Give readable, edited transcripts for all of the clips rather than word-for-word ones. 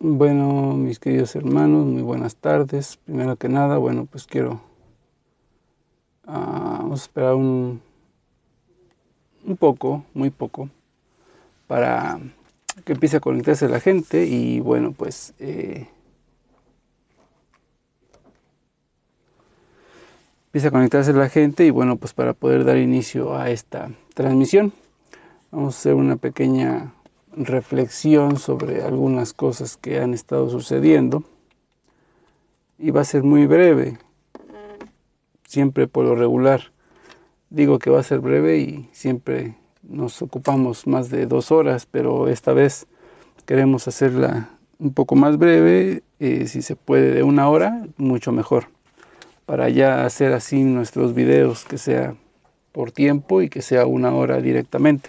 Bueno, mis queridos hermanos, muy buenas tardes. Primero que nada, bueno, pues vamos a esperar un poco, muy poco, para que empiece a conectarse la gente y bueno, pues empieza a conectarse la gente y bueno, pues para poder dar inicio a esta transmisión, vamos a hacer una pequeña reflexión sobre algunas cosas que han estado sucediendo y va a ser muy breve, siempre por lo regular. Digo que va a ser breve y siempre nos ocupamos más de 2 horas, pero esta vez queremos hacerla un poco más breve, si se puede de 1 hora, mucho mejor, para ya hacer así nuestros videos, que sea por tiempo y que sea 1 hora directamente.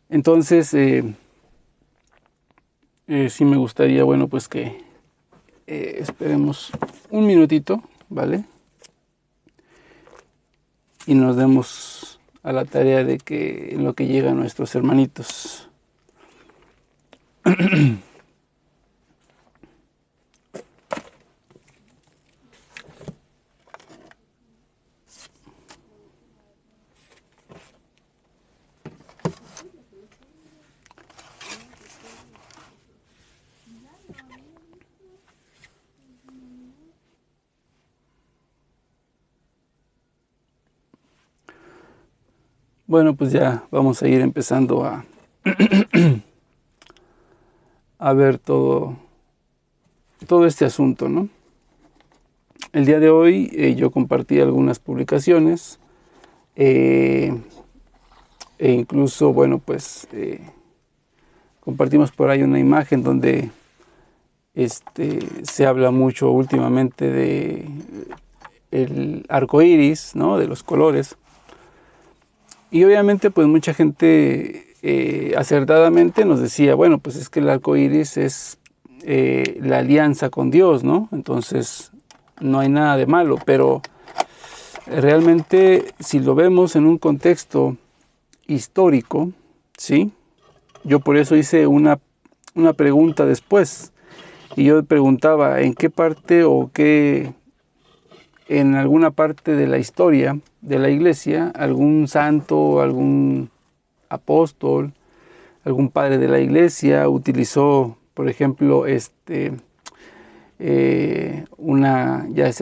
Entonces, sí me gustaría, bueno, pues que esperemos un minutito, ¿vale? Y nos demos a la tarea de que en lo que llegan nuestros hermanitos. Bueno, pues ya vamos a ir empezando a ver todo este asunto, ¿no? El día de hoy yo compartí algunas publicaciones e incluso, bueno, pues compartimos por ahí una imagen donde se habla mucho últimamente de el arco iris, ¿no? De los colores. Y obviamente, pues mucha gente acertadamente nos decía, bueno, pues es que el arco iris es la alianza con Dios, ¿no? Entonces, no hay nada de malo, pero realmente, si lo vemos en un contexto histórico, ¿sí? Yo por eso hice una pregunta después, y yo preguntaba, ¿en qué parte o qué, en alguna parte de la historia de la iglesia, algún santo, algún apóstol, algún padre de la iglesia utilizó, por ejemplo, ya sea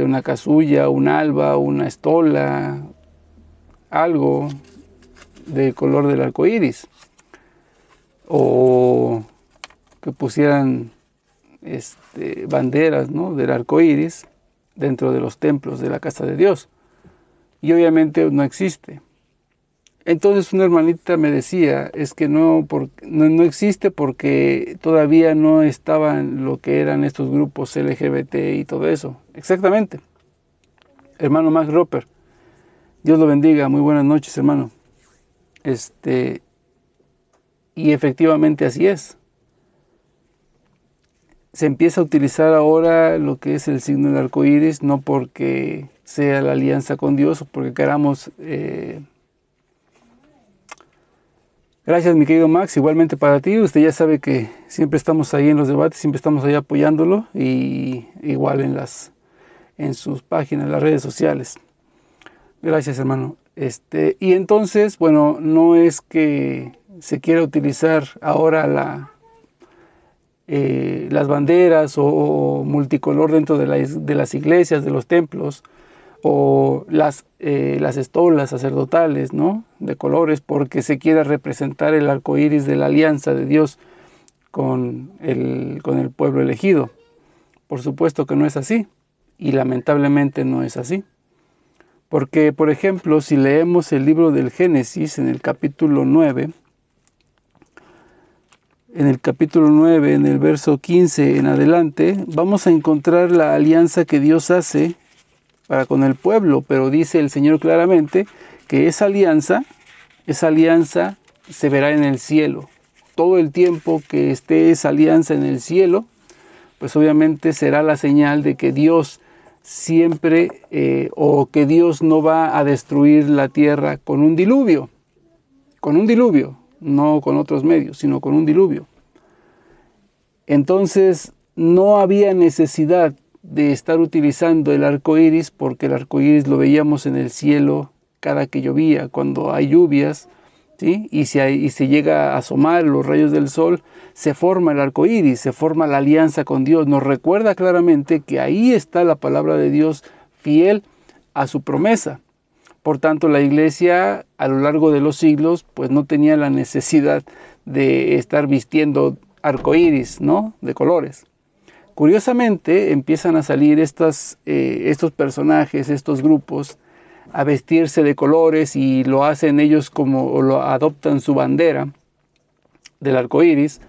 una casulla, un alba, una estola, algo del color del arco iris, o que pusieran banderas, ¿no?, del arco iris dentro de los templos de la casa de Dios. Y obviamente no existe. Entonces una hermanita me decía, es que no existe porque todavía no estaban lo que eran estos grupos LGBT y todo eso. Exactamente. Hermano Max Roper, Dios lo bendiga, muy buenas noches, hermano. Y efectivamente así es. Se empieza a utilizar ahora lo que es el signo del arco iris, no porque sea la alianza con Dios o porque queramos. Gracias, mi querido Max, igualmente para ti. Usted ya sabe que siempre estamos ahí en los debates, siempre estamos ahí apoyándolo, y igual en sus páginas, en las redes sociales. Gracias, hermano. Y entonces, bueno, no es que se quiera utilizar ahora las banderas o multicolor dentro de las iglesias, de los templos, o las estolas sacerdotales, ¿no?, de colores, porque se quiera representar el arco iris de la alianza de Dios con el pueblo elegido. Por supuesto que no es así, y lamentablemente no es así. Porque, por ejemplo, si leemos el libro del Génesis en el capítulo 9, en el verso 15 en adelante, vamos a encontrar la alianza que Dios hace para con el pueblo, pero dice el Señor claramente que esa alianza se verá en el cielo. Todo el tiempo que esté esa alianza en el cielo, pues obviamente será la señal de que Dios siempre, o que Dios no va a destruir la tierra con un diluvio, no con otros medios, sino con un diluvio. Entonces no había necesidad de estar utilizando el arco iris, porque el arco iris lo veíamos en el cielo cada que llovía, cuando hay lluvias, ¿sí? Y se llega a asomar los rayos del sol, se forma el arco iris, se forma la alianza con Dios. Nos recuerda claramente que ahí está la palabra de Dios fiel a su promesa. Por tanto, la iglesia a lo largo de los siglos pues no tenía la necesidad de estar vistiendo arco iris, ¿no?, de colores. Curiosamente empiezan a salir estos personajes, estos grupos, a vestirse de colores, y lo hacen ellos o lo adoptan su bandera del arco iris.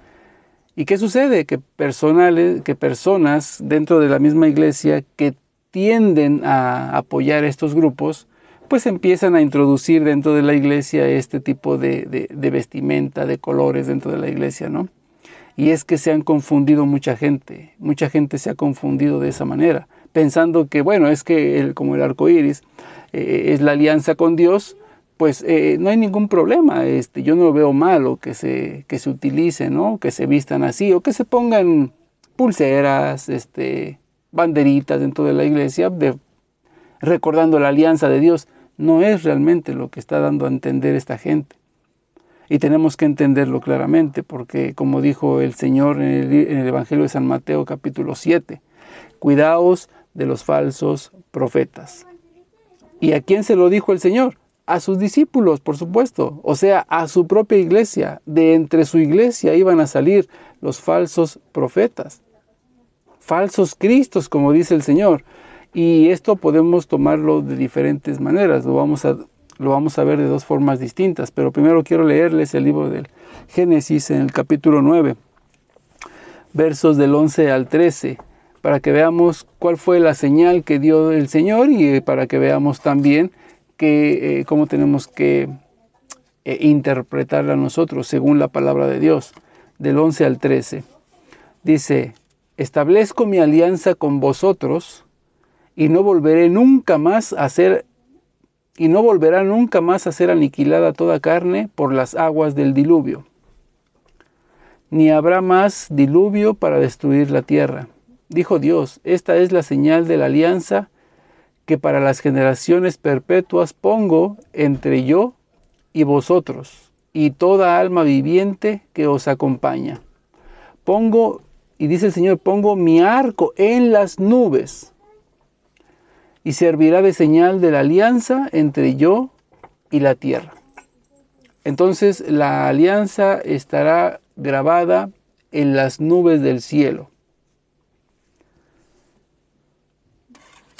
¿Y qué sucede? Que personas dentro de la misma iglesia que tienden a apoyar estos grupos, pues empiezan a introducir dentro de la iglesia este tipo de vestimenta, de colores dentro de la iglesia, ¿no? Y es que se han confundido mucha gente se ha confundido de esa manera, pensando que, bueno, es que como el arco iris es la alianza con Dios, pues no hay ningún problema. Yo no lo veo malo que se utilice, ¿no?, que se vistan así, o que se pongan pulseras, banderitas dentro de la iglesia, recordando la alianza de Dios. No es realmente lo que está dando a entender esta gente. Y tenemos que entenderlo claramente, porque como dijo el Señor en el Evangelio de San Mateo capítulo 7, cuidaos de los falsos profetas. ¿Y a quién se lo dijo el Señor? A sus discípulos, por supuesto, o sea, a su propia iglesia. De entre su iglesia iban a salir los falsos profetas, falsos cristos, como dice el Señor. Y esto podemos tomarlo de diferentes maneras, lo vamos a ver de dos formas distintas, pero primero quiero leerles el libro del Génesis en el capítulo 9, versos del 11 al 13, para que veamos cuál fue la señal que dio el Señor, y para que veamos también cómo tenemos que interpretarla nosotros según la palabra de Dios. Del 11 al 13 dice: establezco mi alianza con vosotros, y no volverá nunca más a ser aniquilada toda carne por las aguas del diluvio, ni habrá más diluvio para destruir la tierra. Dijo Dios: esta es la señal de la alianza que para las generaciones perpetuas pongo entre yo y vosotros y toda alma viviente que os acompaña. Y dice el Señor, pongo mi arco en las nubes, y servirá de señal de la alianza entre yo y la tierra. Entonces la alianza estará grabada en las nubes del cielo.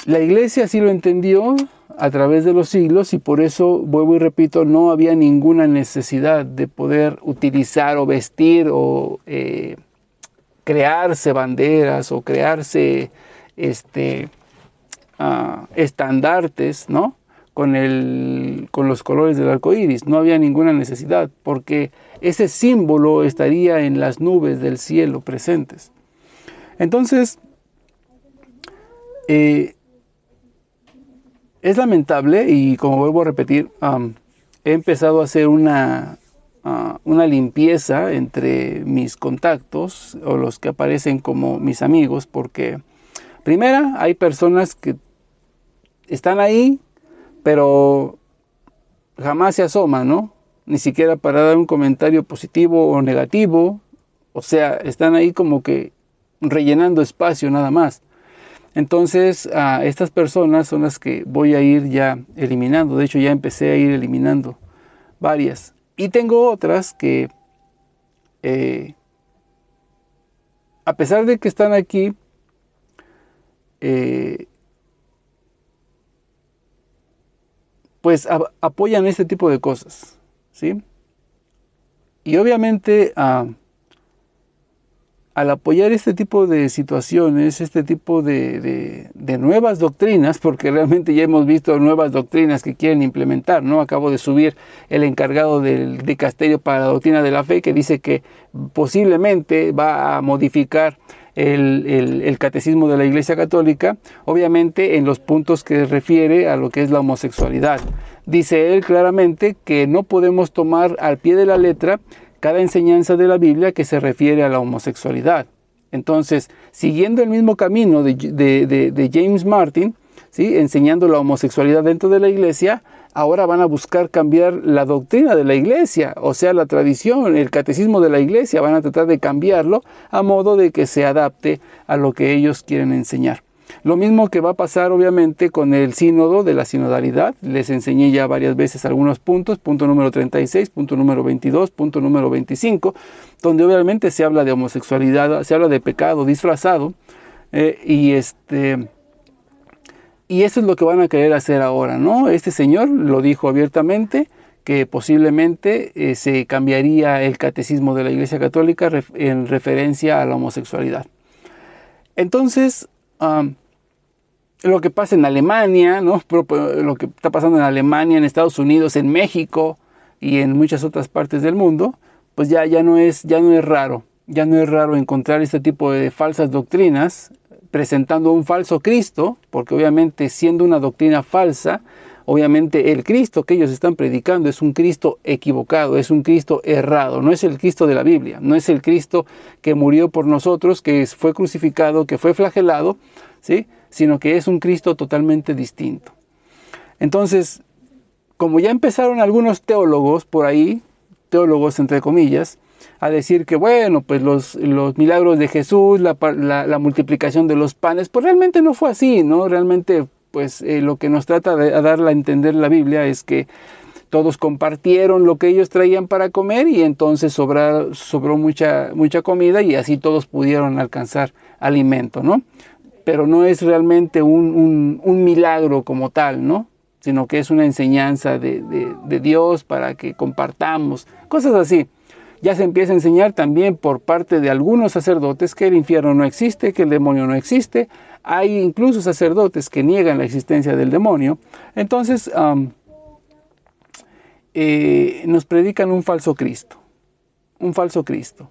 La iglesia así lo entendió a través de los siglos, y por eso, vuelvo y repito, no había ninguna necesidad de poder utilizar o vestir o crearse banderas o crearse estandartes, ¿no?, con los colores del arco iris. No había ninguna necesidad, porque ese símbolo estaría en las nubes del cielo presentes. Entonces, es lamentable, y como vuelvo a repetir, he empezado a hacer una limpieza entre mis contactos, o los que aparecen como mis amigos, porque primera, hay personas que están ahí, pero jamás se asoman, ¿no?, ni siquiera para dar un comentario positivo o negativo. O sea, están ahí como que rellenando espacio nada más. Entonces, estas personas son las que voy a ir ya eliminando. De hecho, ya empecé a ir eliminando varias. Y tengo otras que, a pesar de que están aquí, pues apoyan este tipo de cosas, ¿sí? Y obviamente, al apoyar este tipo de situaciones, este tipo de nuevas doctrinas, porque realmente ya hemos visto nuevas doctrinas que quieren implementar, ¿no? Acabo de subir el encargado del dicasterio para la doctrina de la fe, que dice que posiblemente va a modificar el catecismo de la Iglesia Católica, obviamente en los puntos que refiere a lo que es la homosexualidad. Dice él claramente que no podemos tomar al pie de la letra cada enseñanza de la Biblia que se refiere a la homosexualidad. Entonces, siguiendo el mismo camino de James Martin, ¿sí? Enseñando la homosexualidad dentro de la iglesia, ahora van a buscar cambiar la doctrina de la iglesia, o sea, la tradición, el catecismo de la iglesia, van a tratar de cambiarlo a modo de que se adapte a lo que ellos quieren enseñar. Lo mismo que va a pasar obviamente con el sínodo de la sinodalidad. Les enseñé ya varias veces algunos puntos, punto número 36, punto número 22, punto número 25, donde obviamente se habla de homosexualidad, se habla de pecado disfrazado, y eso es lo que van a querer hacer ahora, ¿no? Este señor lo dijo abiertamente, que posiblemente se cambiaría el catecismo de la Iglesia Católica en referencia a la homosexualidad. Entonces, lo que pasa en Alemania, ¿no? Lo que está pasando en Alemania, en Estados Unidos, en México y en muchas otras partes del mundo, pues ya no es raro. Ya no es raro encontrar este tipo de falsas doctrinas presentando un falso Cristo, porque obviamente siendo una doctrina falsa, obviamente el Cristo que ellos están predicando es un Cristo equivocado, es un Cristo errado, no es el Cristo de la Biblia, no es el Cristo que murió por nosotros, que fue crucificado, que fue flagelado, ¿sí? Sino que es un Cristo totalmente distinto. Entonces, como ya empezaron algunos teólogos por ahí, teólogos entre comillas, a decir que bueno, pues los milagros de Jesús, la multiplicación de los panes, pues realmente no fue así, ¿no? Realmente, pues lo que nos trata de darle a entender la Biblia es que todos compartieron lo que ellos traían para comer y entonces sobró mucha comida y así todos pudieron alcanzar alimento, ¿no? Pero no es realmente un milagro como tal, ¿no? Sino que es una enseñanza de Dios para que compartamos, cosas así. Ya se empieza a enseñar también por parte de algunos sacerdotes que el infierno no existe, que el demonio no existe. Hay incluso sacerdotes que niegan la existencia del demonio. Entonces, nos predican un falso Cristo. Un falso Cristo.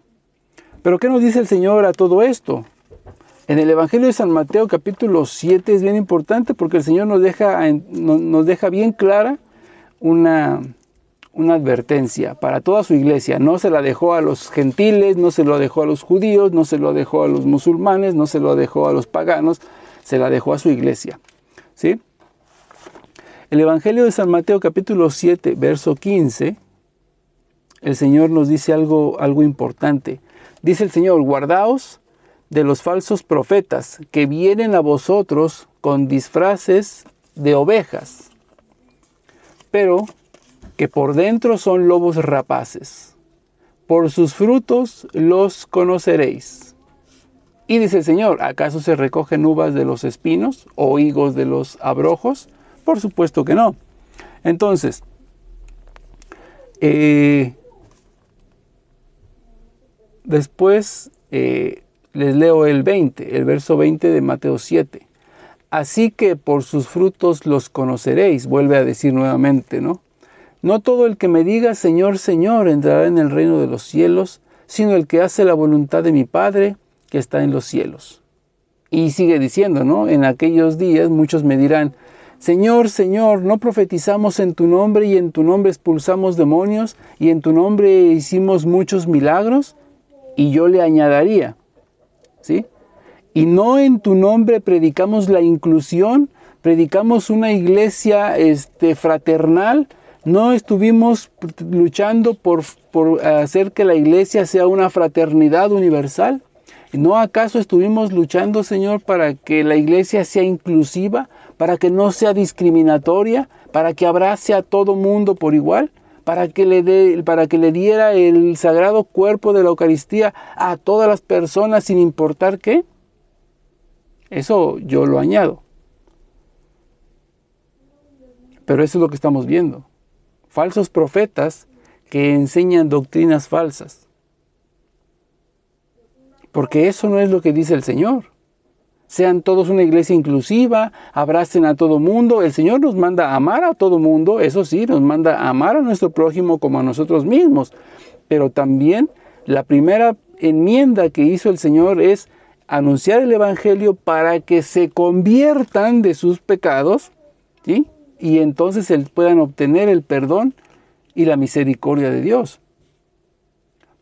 Pero ¿qué nos dice el Señor a todo esto? En el Evangelio de San Mateo capítulo 7 es bien importante porque el Señor nos deja bien clara una advertencia para toda su iglesia. No se la dejó a los gentiles, no se lo dejó a los judíos, no se lo dejó a los musulmanes, no se lo dejó a los paganos, se la dejó a su iglesia. ¿Sí? El Evangelio de San Mateo capítulo 7, verso 15, el Señor nos dice algo importante. Dice el Señor, guardaos de los falsos profetas que vienen a vosotros con disfraces de ovejas, pero que por dentro son lobos rapaces. Por sus frutos los conoceréis. Y dice el Señor, ¿acaso se recogen uvas de los espinos o higos de los abrojos? Por supuesto que no. Entonces, después les leo el verso 20 de Mateo 7. Así que por sus frutos los conoceréis, vuelve a decir nuevamente, ¿no? No todo el que me diga Señor, Señor entrará en el reino de los cielos, sino el que hace la voluntad de mi Padre que está en los cielos. Y sigue diciendo, ¿no? En aquellos días muchos me dirán, Señor, Señor, ¿no profetizamos en tu nombre y en tu nombre expulsamos demonios y en tu nombre hicimos muchos milagros? Y yo le añadiría, ¿sí? Y no en tu nombre predicamos la inclusión, predicamos una iglesia fraternal. ¿No estuvimos luchando por hacer que la iglesia sea una fraternidad universal? ¿No acaso estuvimos luchando, Señor, para que la iglesia sea inclusiva, para que no sea discriminatoria, para que abrace a todo mundo por igual, para que le diera el sagrado cuerpo de la Eucaristía a todas las personas sin importar qué? Eso yo lo añado. Pero eso es lo que estamos viendo. Falsos profetas que enseñan doctrinas falsas. Porque eso no es lo que dice el Señor. Sean todos una iglesia inclusiva, abracen a todo mundo. El Señor nos manda a amar a todo mundo, eso sí, nos manda a amar a nuestro prójimo como a nosotros mismos. Pero también la primera enmienda que hizo el Señor es anunciar el Evangelio para que se conviertan de sus pecados, ¿sí? Y entonces puedan obtener el perdón y la misericordia de Dios.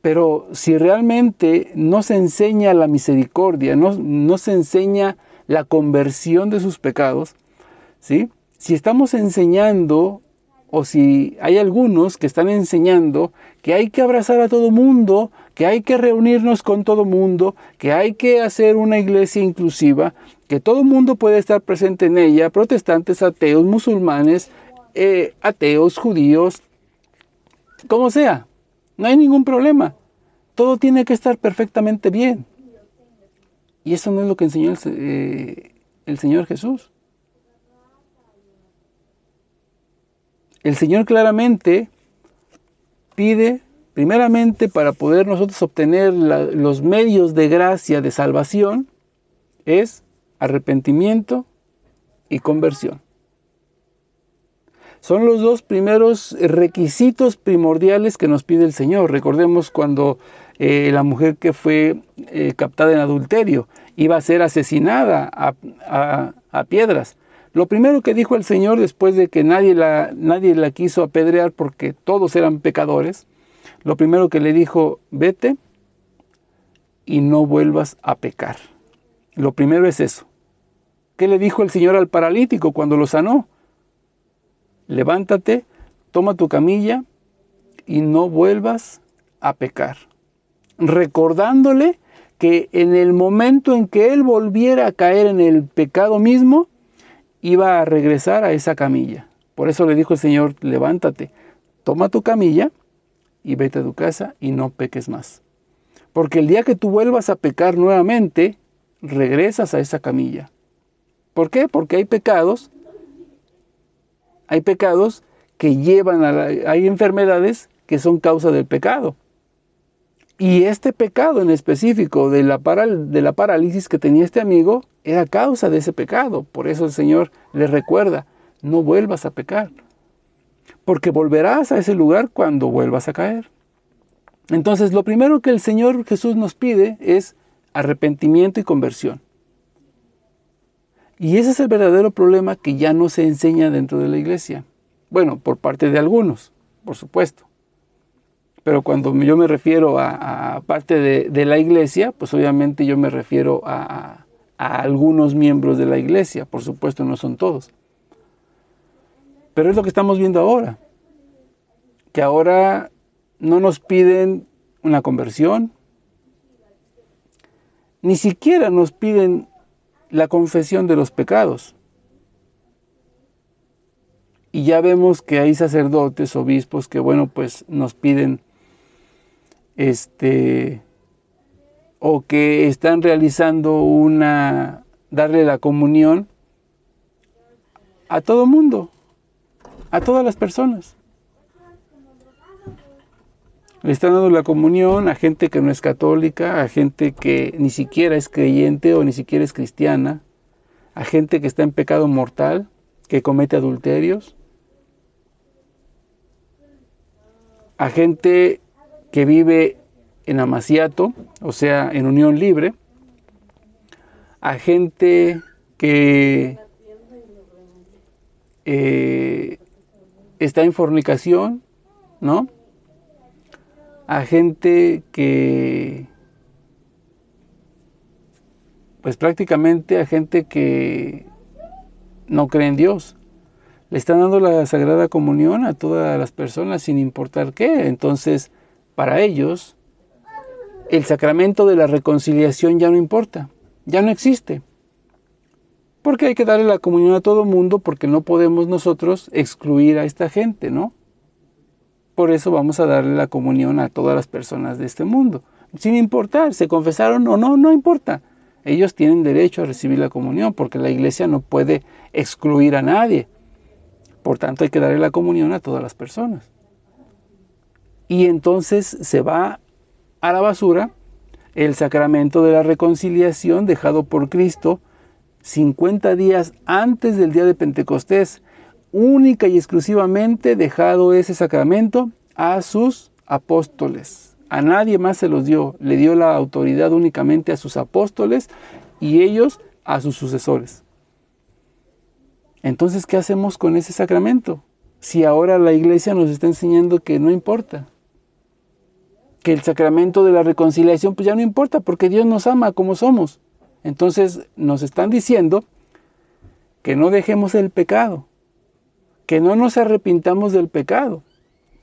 Pero si realmente no se enseña la misericordia, no se enseña la conversión de sus pecados, ¿sí? Si estamos enseñando, o si hay algunos que están enseñando que hay que abrazar a todo mundo, que hay que reunirnos con todo mundo, que hay que hacer una iglesia inclusiva, que todo mundo puede estar presente en ella, protestantes, ateos, musulmanes, ateos, judíos, como sea, no hay ningún problema. Todo tiene que estar perfectamente bien. Y eso no es lo que enseñó el Señor Jesús. El Señor claramente pide, primeramente, para poder nosotros obtener los medios de gracia de salvación, es arrepentimiento y conversión. Son los dos primeros requisitos primordiales que nos pide el Señor. Recordemos cuando la mujer que fue captada en adulterio iba a ser asesinada a piedras. Lo primero que dijo el Señor después de que nadie la quiso apedrear porque todos eran pecadores, lo primero que le dijo, vete y no vuelvas a pecar. Lo primero es eso. ¿Qué le dijo el Señor al paralítico cuando lo sanó? Levántate, toma tu camilla y no vuelvas a pecar. Recordándole que en el momento en que él volviera a caer en el pecado mismo, iba a regresar a esa camilla. Por eso le dijo el Señor, levántate, toma tu camilla y vete a tu casa y no peques más. Porque el día que tú vuelvas a pecar nuevamente, regresas a esa camilla. ¿Por qué? Porque hay pecados que llevan hay enfermedades que son causa del pecado. Y este pecado en específico de la parálisis que tenía este amigo era causa de ese pecado. Por eso el Señor le recuerda, no vuelvas a pecar, porque volverás a ese lugar cuando vuelvas a caer. Entonces, lo primero que el Señor Jesús nos pide es arrepentimiento y conversión. Y ese es el verdadero problema que ya no se enseña dentro de la iglesia. Bueno, por parte de algunos, por supuesto. Pero cuando yo me refiero a parte de la iglesia, pues obviamente yo me refiero a algunos miembros de la iglesia. Por supuesto, no son todos. Pero es lo que estamos viendo ahora. Que ahora no nos piden una conversión. Ni siquiera nos piden la confesión de los pecados. Y ya vemos que hay sacerdotes, obispos, que bueno, pues nos piden o que están realizando darle la comunión a todo mundo, a todas las personas. Le están dando la comunión a gente que no es católica, a gente que ni siquiera es creyente o ni siquiera es cristiana, a gente que está en pecado mortal, que comete adulterios, a gente que vive en amaciato, o sea, en unión libre, a gente que está en fornicación, ¿no? A gente que, pues prácticamente a gente que no cree en Dios. Le están dando la Sagrada Comunión a todas las personas sin importar qué. Entonces, para ellos, el sacramento de la reconciliación ya no importa, ya no existe. Porque hay que darle la comunión a todo mundo porque no podemos nosotros excluir a esta gente, ¿no? Por eso vamos a darle la comunión a todas las personas de este mundo. Sin importar, se confesaron o no, no importa. Ellos tienen derecho a recibir la comunión porque la iglesia no puede excluir a nadie. Por tanto, hay que darle la comunión a todas las personas. Y entonces se va a la basura el sacramento de la reconciliación dejado por Cristo 50 días antes del día de Pentecostés. Única y exclusivamente dejado ese sacramento a sus apóstoles. A nadie más se los dio. Le dio la autoridad únicamente a sus apóstoles y ellos a sus sucesores. Entonces, ¿qué hacemos con ese sacramento? Si ahora la iglesia nos está enseñando que no importa. que el sacramento de la reconciliación pues ya no importa porque Dios nos ama como somos. Entonces nos están diciendo que no dejemos el pecado, que no nos arrepintamos del pecado,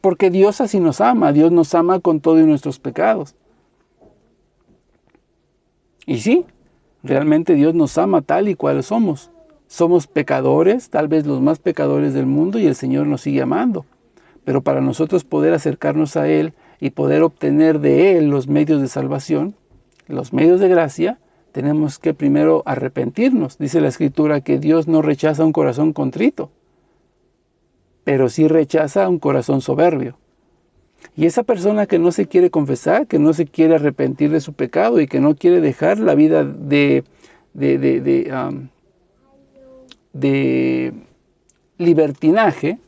porque Dios así nos ama, Dios nos ama con todos nuestros pecados. Y sí, realmente Dios nos ama tal y cual somos. Somos pecadores, tal vez los más pecadores del mundo, y el Señor nos sigue amando. Pero para nosotros poder acercarnos a Él y poder obtener de Él los medios de salvación, los medios de gracia, tenemos que primero arrepentirnos. Dice la Escritura que Dios no rechaza un corazón contrito, pero sí rechaza un corazón soberbio. Y esa persona que no se quiere confesar, que no se quiere arrepentir de su pecado y que no quiere dejar la vida de libertinaje,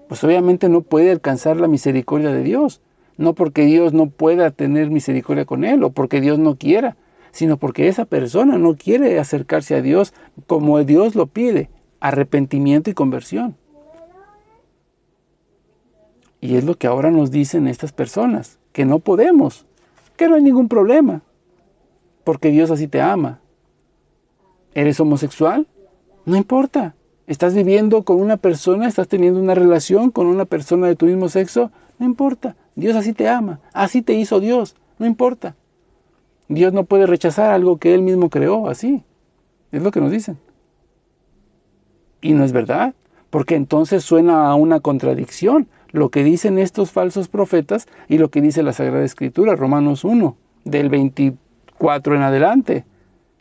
pues obviamente no puede alcanzar la misericordia de Dios. No porque Dios no pueda tener misericordia con él o porque Dios no quiera, sino porque esa persona no quiere acercarse a Dios como Dios lo pide, arrepentimiento y conversión. Y es lo que ahora nos dicen estas personas, que no podemos, que no hay ningún problema, porque Dios así te ama. ¿Eres homosexual? No importa. ¿Estás viviendo con una persona, estás teniendo una relación con una persona de tu mismo sexo? No importa. Dios así te ama, así te hizo Dios, no importa. Dios no puede rechazar algo que Él mismo creó, así. Es lo que nos dicen. Y no es verdad, porque entonces suena a una contradicción lo que dicen estos falsos profetas y lo que dice la Sagrada Escritura, Romanos 1, del 24 en adelante,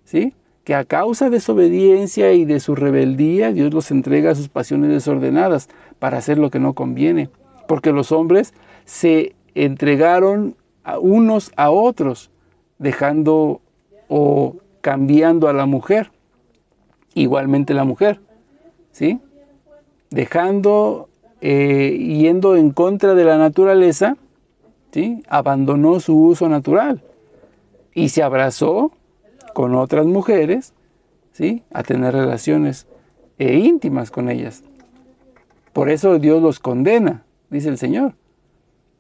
¿sí? Que a causa de desobediencia y de su rebeldía, Dios los entrega a sus pasiones desordenadas para hacer lo que no conviene, porque los hombres se entregaron unos a otros, dejando o cambiando a la mujer, igualmente la mujer, ¿sí? Yendo en contra de la naturaleza, ¿sí? Abandonó su uso natural y se abrazó con otras mujeres, ¿sí? A tener relaciones íntimas con ellas. Por eso Dios los condena, dice el Señor,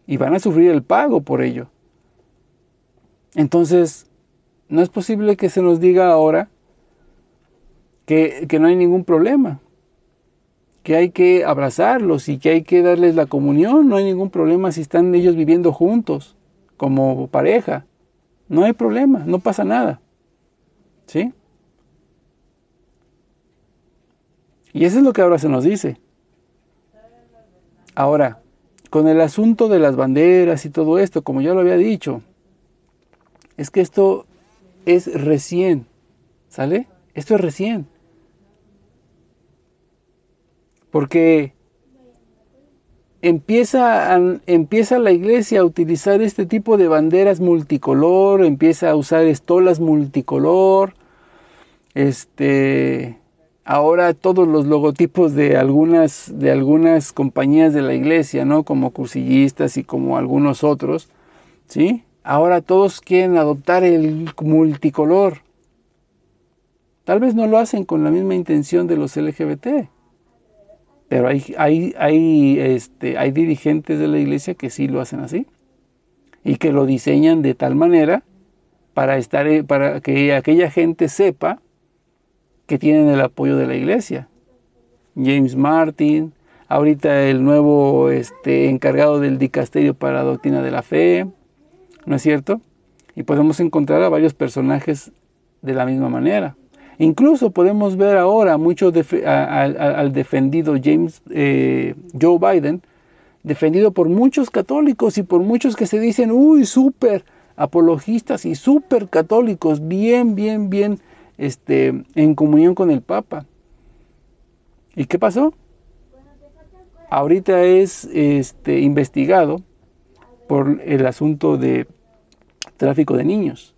y van a sufrir el pago por ello. Entonces, no es posible que se nos diga ahora que no hay ningún problema, que hay que abrazarlos y que hay que darles la comunión. No hay ningún problema si están ellos viviendo juntos como pareja. No hay problema, no pasa nada. ¿Sí? Y eso es lo que ahora se nos dice. Ahora, con el asunto de las banderas y todo esto, como ya lo había dicho, es que esto es recién, ¿sale? Esto es recién. Porque empieza la iglesia a utilizar este tipo de banderas multicolor, empieza a usar estolas multicolor, ahora todos los logotipos de algunas compañías de la iglesia, ¿no? Como cursillistas y como algunos otros, ¿sí? Ahora todos quieren adoptar el multicolor. Tal vez no lo hacen con la misma intención de los LGBT, pero hay dirigentes de la iglesia que sí lo hacen así y que lo diseñan de tal manera para que aquella gente sepa que tienen el apoyo de la iglesia. James Martin, ahorita el nuevo encargado del dicasterio para la doctrina de la fe, ¿no es cierto? Y podemos encontrar a varios personajes de la misma manera. Incluso podemos ver ahora al defendido Joe Biden, defendido por muchos católicos y por muchos que se dicen, súper apologistas y súper católicos, bien, en comunión con el Papa. ¿Y qué pasó? Ahorita es investigado por el asunto de tráfico de niños.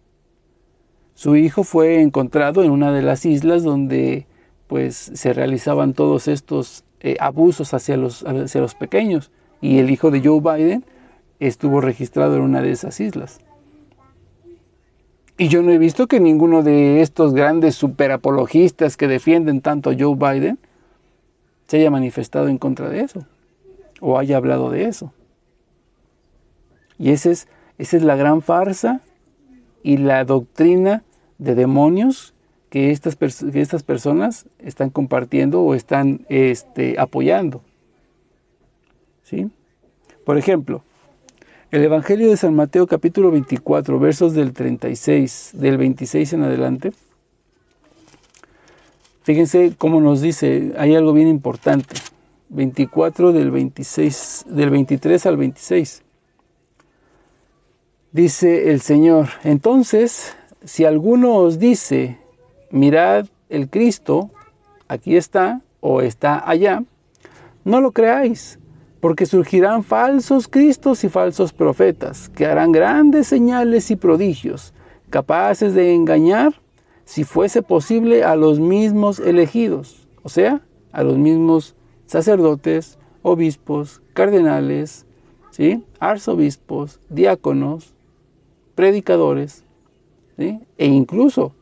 Su hijo fue encontrado en una de las islas donde pues se realizaban todos estos abusos hacia los pequeños, y el hijo de Joe Biden estuvo registrado en una de esas islas. Y yo no he visto que ninguno de estos grandes superapologistas que defienden tanto a Joe Biden se haya manifestado en contra de eso o haya hablado de eso. Y esa es la gran farsa y la doctrina de demonios que estas personas están compartiendo o están apoyando. ¿Sí? Por ejemplo, el Evangelio de San Mateo capítulo 24, versos del 36, del 26 en adelante. Fíjense cómo nos dice, hay algo bien importante. 24 del 23 al 26. Dice el Señor: entonces, si alguno os dice, mirad, el Cristo aquí está o está allá, no lo creáis, porque surgirán falsos cristos y falsos profetas, que harán grandes señales y prodigios, capaces de engañar, si fuese posible, a los mismos elegidos, o sea, a los mismos sacerdotes, obispos, cardenales, ¿sí?, arzobispos, diáconos, predicadores, ¿sí?, e incluso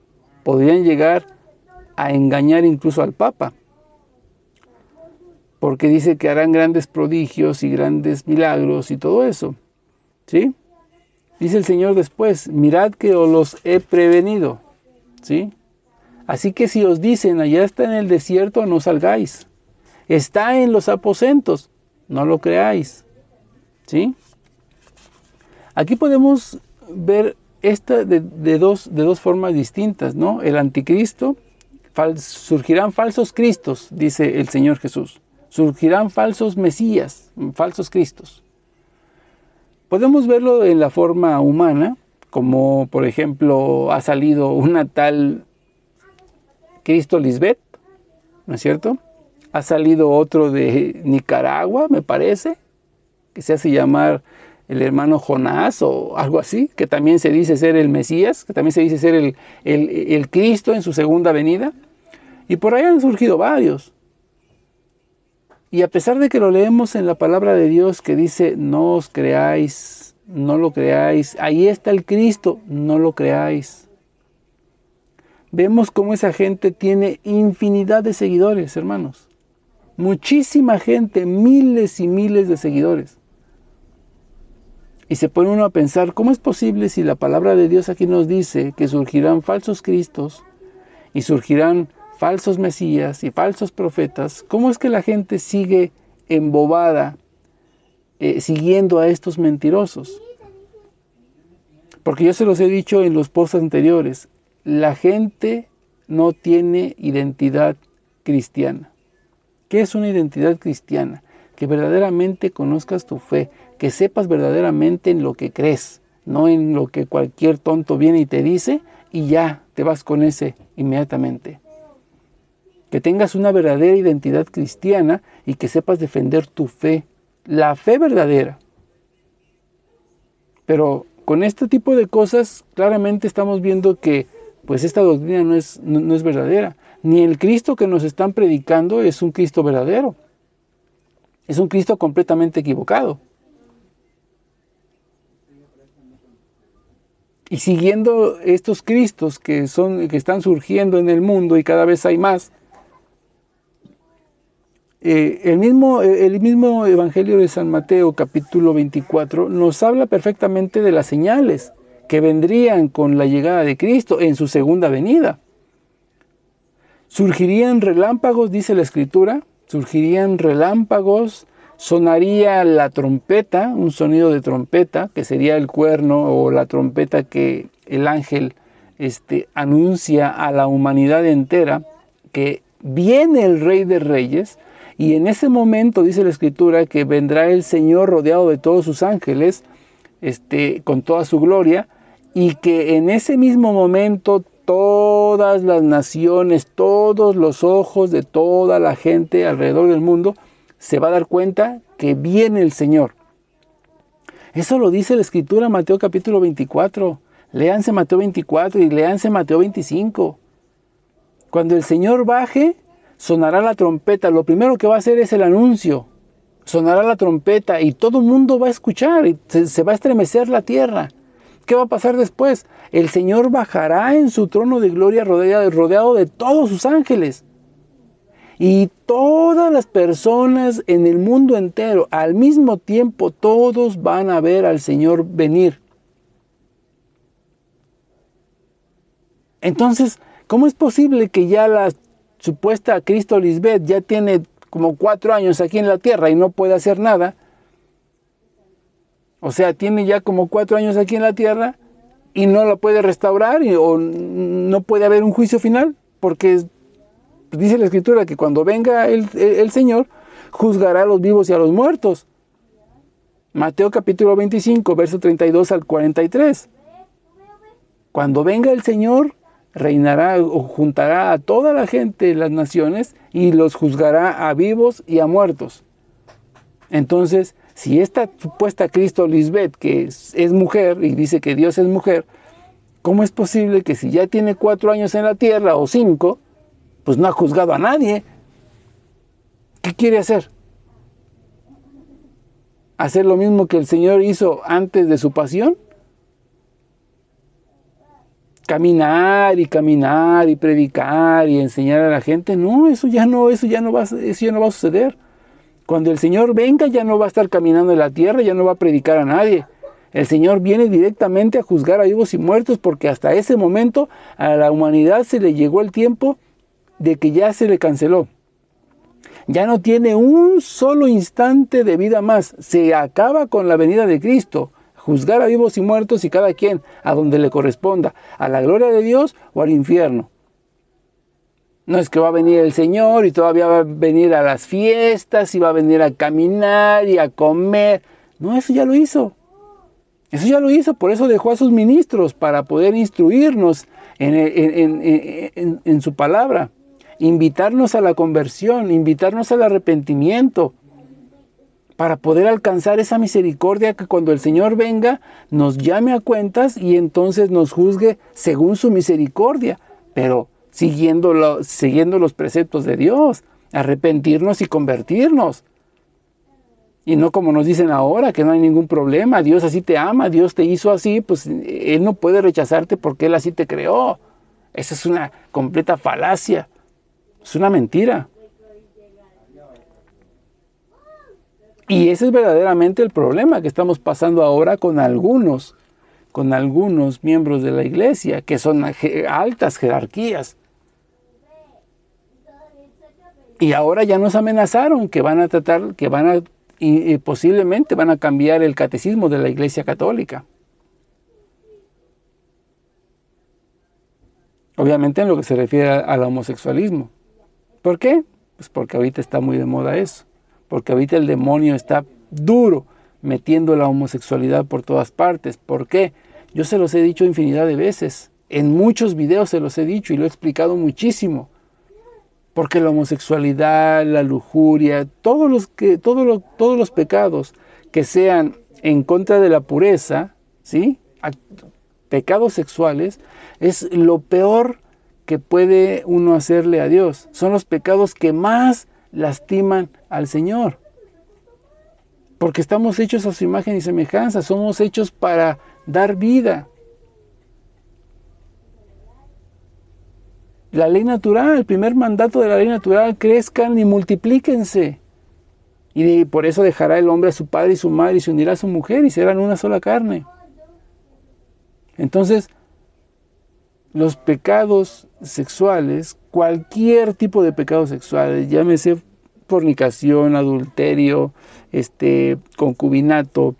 podrían llegar a engañar incluso al Papa, porque dice que harán grandes prodigios y grandes milagros y todo eso, ¿sí? Dice el Señor después: mirad que os los he prevenido, ¿sí? Así que si os dicen, allá está en el desierto, no salgáis. Está en los aposentos, no lo creáis, ¿sí? Aquí podemos ver esta de dos formas distintas, ¿no? El anticristo, surgirán falsos cristos, dice el Señor Jesús. Surgirán falsos mesías, falsos cristos. Podemos verlo en la forma humana, como por ejemplo ha salido una tal Cristo Lisbeth, ¿no es cierto? Ha salido otro de Nicaragua, me parece, que se hace llamar el hermano Jonás o algo así, que también se dice ser el Mesías, que también se dice ser el Cristo en su segunda venida. Y por ahí han surgido varios. Y a pesar de que lo leemos en la palabra de Dios que dice, no os creáis, no lo creáis, ahí está el Cristo, no lo creáis. Vemos cómo esa gente tiene infinidad de seguidores, hermanos. Muchísima gente, miles y miles de seguidores. Y se pone uno a pensar, ¿cómo es posible si la palabra de Dios aquí nos dice que surgirán falsos cristos y surgirán falsos mesías y falsos profetas? ¿Cómo es que la gente sigue embobada siguiendo a estos mentirosos? Porque yo se los he dicho en los posts anteriores, la gente no tiene identidad cristiana. ¿Qué es una identidad cristiana? Que verdaderamente conozcas tu fe, que sepas verdaderamente en lo que crees, no en lo que cualquier tonto viene y te dice y ya te vas con ese inmediatamente. Que tengas una verdadera identidad cristiana y que sepas defender tu fe, la fe verdadera. Pero con este tipo de cosas claramente estamos viendo que pues esta doctrina no es verdadera. Ni el Cristo que nos están predicando es un Cristo verdadero. Es un Cristo completamente equivocado. Y siguiendo estos Cristos que están surgiendo en el mundo y cada vez hay más, el mismo Evangelio de San Mateo, capítulo 24, nos habla perfectamente de las señales que vendrían con la llegada de Cristo en su segunda venida. Surgirían relámpagos, dice la Escritura, surgirían relámpagos, sonaría la trompeta, un sonido de trompeta, que sería el cuerno o la trompeta que el ángel anuncia a la humanidad entera que viene el Rey de Reyes. Y en ese momento dice la Escritura que vendrá el Señor rodeado de todos sus ángeles, con toda su gloria, y que en ese mismo momento todas las naciones, todos los ojos de toda la gente alrededor del mundo se va a dar cuenta que viene el Señor. Eso lo dice la Escritura en Mateo capítulo 24. Léanse Mateo 24 y léanse Mateo 25. Cuando el Señor baje, sonará la trompeta. Lo primero que va a hacer es el anuncio. Sonará la trompeta y todo el mundo va a escuchar y se va a estremecer la tierra. ¿Qué va a pasar después? El Señor bajará en su trono de gloria rodeado de todos sus ángeles. Y todas las personas en el mundo entero, al mismo tiempo, todos van a ver al Señor venir. Entonces, ¿cómo es posible que ya la supuesta Cristo Lisbeth ya tiene como 4 años aquí en la tierra y no puede hacer nada? O sea, tiene ya como 4 años aquí en la tierra y no la puede restaurar o no puede haber un juicio final, porque dice la Escritura que cuando venga el Señor, juzgará a los vivos y a los muertos. Mateo capítulo 25, verso 32 al 43. Cuando venga el Señor, reinará o juntará a toda la gente de las naciones y los juzgará a vivos y a muertos. Entonces, si esta supuesta Cristo Lisbeth, que es mujer y dice que Dios es mujer, ¿cómo es posible que si ya tiene 4 años en la tierra o 5, pues no ha juzgado a nadie? ¿Qué quiere hacer? ¿Hacer lo mismo que el Señor hizo antes de su pasión? Caminar y predicar y enseñar a la gente. No, eso ya no va a suceder. Cuando el Señor venga ya no va a estar caminando en la tierra, ya no va a predicar a nadie. El Señor viene directamente a juzgar a vivos y muertos, porque hasta ese momento a la humanidad se le llegó el tiempo de que ya se le canceló. Ya no tiene un solo instante de vida más. Se acaba con la venida de Cristo. Juzgar a vivos y muertos y cada quien a donde le corresponda, a la gloria de Dios o al infierno. No es que va a venir el Señor y todavía va a venir a las fiestas y va a venir a caminar y a comer. No, eso ya lo hizo. Eso ya lo hizo, por eso dejó a sus ministros para poder instruirnos en su palabra, invitarnos a la conversión, invitarnos al arrepentimiento, para poder alcanzar esa misericordia que cuando el Señor venga nos llame a cuentas y entonces nos juzgue según su misericordia, pero siguiendo los preceptos de Dios, arrepentirnos y convertirnos. Y no como nos dicen ahora, que no hay ningún problema, Dios así te ama, Dios te hizo así, pues Él no puede rechazarte porque Él así te creó. Esa es una completa falacia, es una mentira. Y ese es verdaderamente el problema que estamos pasando ahora con algunos miembros de la iglesia, que son altas jerarquías. Y ahora ya nos amenazaron que posiblemente van a cambiar el catecismo de la Iglesia Católica. Obviamente en lo que se refiere al homosexualismo. ¿Por qué? Pues porque ahorita está muy de moda eso. Porque ahorita el demonio está duro metiendo la homosexualidad por todas partes. ¿Por qué? Yo se los he dicho infinidad de veces. En muchos videos se los he dicho y lo he explicado muchísimo. Porque la homosexualidad, la lujuria, todos los pecados que sean en contra de la pureza, ¿sí? Pecados sexuales, es lo peor que puede uno hacerle a Dios. Son los pecados que más lastiman al Señor. Porque estamos hechos a su imagen y semejanza, somos hechos para dar vida. La ley natural, el primer mandato de la ley natural, crezcan y multiplíquense. Y por eso dejará el hombre a su padre y su madre y se unirá a su mujer y serán una sola carne. Entonces, los pecados sexuales, cualquier tipo de pecados sexuales, llámese fornicación, adulterio, concubinato,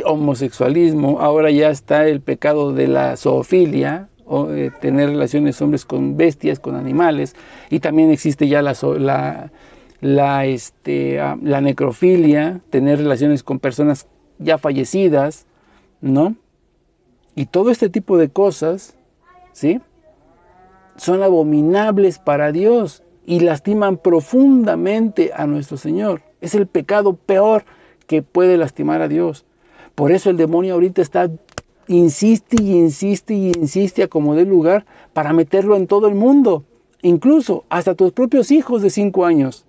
homosexualismo, ahora ya está el pecado de la zoofilia, o tener relaciones hombres con bestias, con animales, y también existe ya la necrofilia, tener relaciones con personas ya fallecidas, ¿no? Y todo este tipo de cosas, ¿sí? Son abominables para Dios y lastiman profundamente a nuestro Señor. Es el pecado peor que puede lastimar a Dios. Por eso el demonio ahorita insiste a como dé lugar para meterlo en todo el mundo, incluso hasta tus propios hijos de 5 años.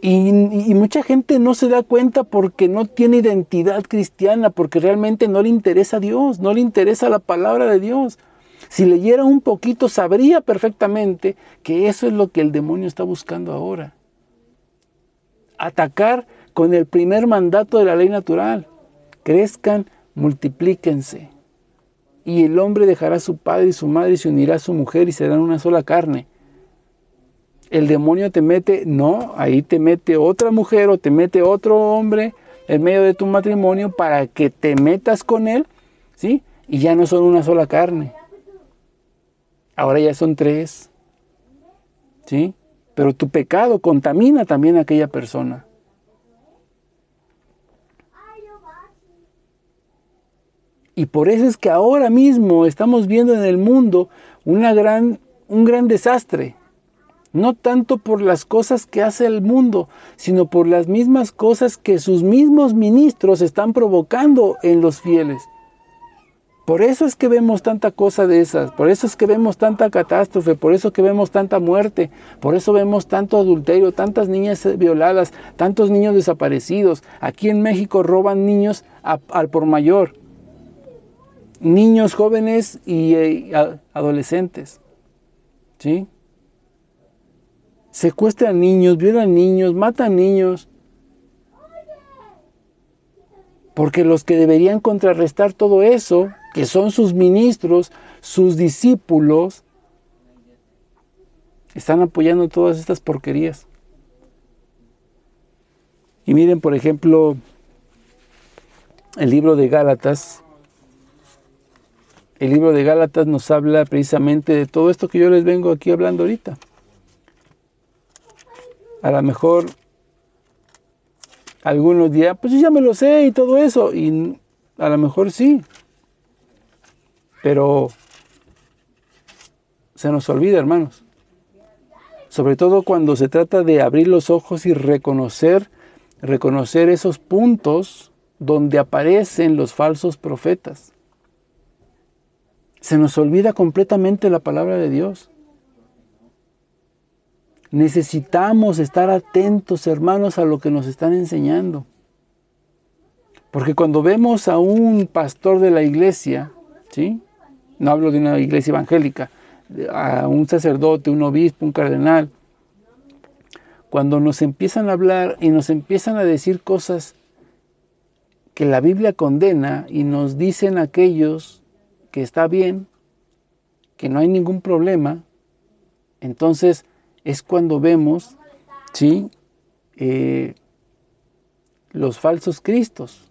Y mucha gente no se da cuenta porque no tiene identidad cristiana, porque realmente no le interesa a Dios, no le interesa la palabra de Dios. Si leyera un poquito, sabría perfectamente que eso es lo que el demonio está buscando ahora. Atacar con el primer mandato de la ley natural. Crezcan, multiplíquense. Y el hombre dejará a su padre y su madre y se unirá a su mujer y serán una sola carne. El demonio te mete, no, ahí te mete otra mujer o te mete otro hombre en medio de tu matrimonio para que te metas con él, ¿sí? Y ya no son una sola carne. Ahora ya son tres, ¿sí? Pero tu pecado contamina también a aquella persona. Y por eso es que ahora mismo estamos viendo en el mundo un gran desastre. No tanto por las cosas que hace el mundo, sino por las mismas cosas que sus mismos ministros están provocando en los fieles. Por eso es que vemos tanta cosa de esas, por eso es que vemos tanta catástrofe, por eso es que vemos tanta muerte, por eso vemos tanto adulterio, tantas niñas violadas, tantos niños desaparecidos. Aquí en México roban niños al por mayor, niños jóvenes y adolescentes, ¿sí? Secuestran niños, violan niños, matan niños. Porque los que deberían contrarrestar todo eso, que son sus ministros, sus discípulos, están apoyando todas estas porquerías. Y miren, por ejemplo, el libro de Gálatas. El libro de Gálatas nos habla precisamente de todo esto que yo les vengo aquí hablando ahorita. A lo mejor algunos dirán, pues yo ya me lo sé y todo eso. Y a lo mejor sí. Pero se nos olvida, hermanos. Sobre todo cuando se trata de abrir los ojos y reconocer esos puntos donde aparecen los falsos profetas. Se nos olvida completamente la palabra de Dios. Necesitamos estar atentos, hermanos, a lo que nos están enseñando. Porque cuando vemos a un pastor de la iglesia, ¿sí? No hablo de una iglesia evangélica, a un sacerdote, un obispo, un cardenal, cuando nos empiezan a hablar y nos empiezan a decir cosas que la Biblia condena y nos dicen aquellos que está bien, que no hay ningún problema, entonces es cuando vemos, ¿sí? Los falsos cristos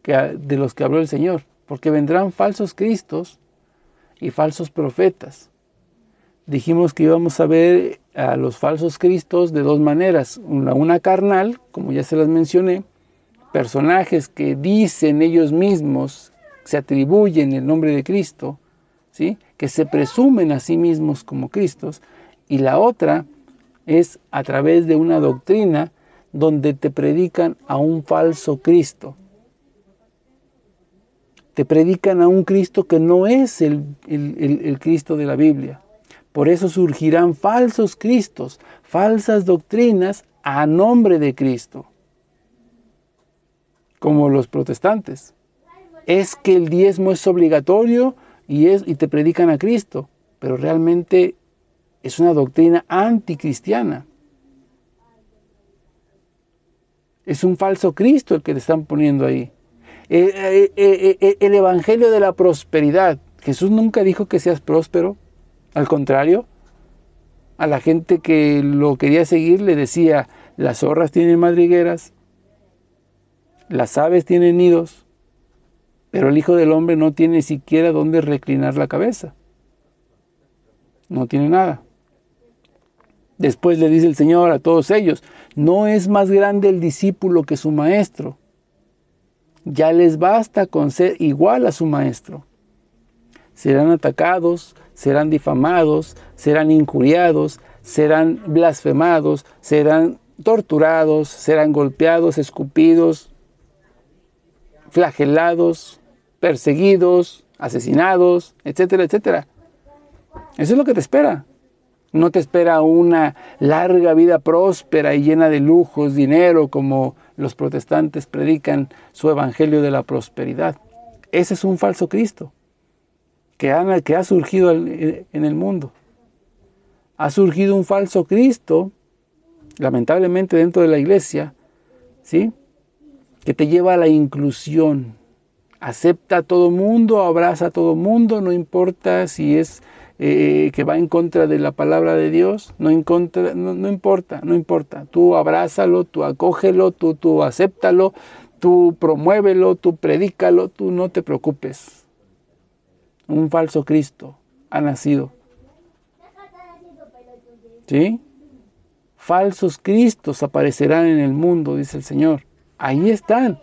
de los que habló el Señor, porque vendrán falsos cristos y falsos profetas. Dijimos que íbamos a ver a los falsos cristos de dos maneras, una carnal, como ya se las mencioné, personajes que dicen ellos mismos, se atribuyen el nombre de Cristo, ¿sí? Que se presumen a sí mismos como Cristos, y la otra es a través de una doctrina donde te predican a un falso Cristo. Te predican a un Cristo que no es el Cristo de la Biblia. Por eso surgirán falsos Cristos, falsas doctrinas a nombre de Cristo. Como los protestantes. Es que el diezmo es obligatorio y te predican a Cristo, pero realmente es una doctrina anticristiana. Es un falso Cristo el que te están poniendo ahí. El evangelio de la prosperidad. Jesús nunca dijo que seas próspero. Al contrario, a la gente que lo quería seguir le decía, las zorras tienen madrigueras, las aves tienen nidos, pero el Hijo del Hombre no tiene siquiera dónde reclinar la cabeza. No tiene nada. Después le dice el Señor a todos ellos, no es más grande el discípulo que su maestro. Ya les basta con ser igual a su maestro. Serán atacados, serán difamados, serán injuriados, serán blasfemados, serán torturados, serán golpeados, escupidos, flagelados, perseguidos, asesinados, etcétera, etcétera. Eso es lo que te espera. No te espera una larga vida próspera y llena de lujos, dinero, como los protestantes predican su evangelio de la prosperidad. Ese es un falso Cristo. que ha surgido en el mundo. Ha surgido un falso Cristo, lamentablemente dentro de la iglesia, ¿sí?, que te lleva a la inclusión. Acepta a todo mundo, abraza a todo mundo, no importa si es que va en contra de la palabra de Dios, no importa. Tú abrázalo, tú acógelo, tú acéptalo, tú promuévelo, tú predícalo, tú no te preocupes. Un falso Cristo ha nacido. ¿Sí? Falsos Cristos aparecerán en el mundo, dice el Señor. Ahí están.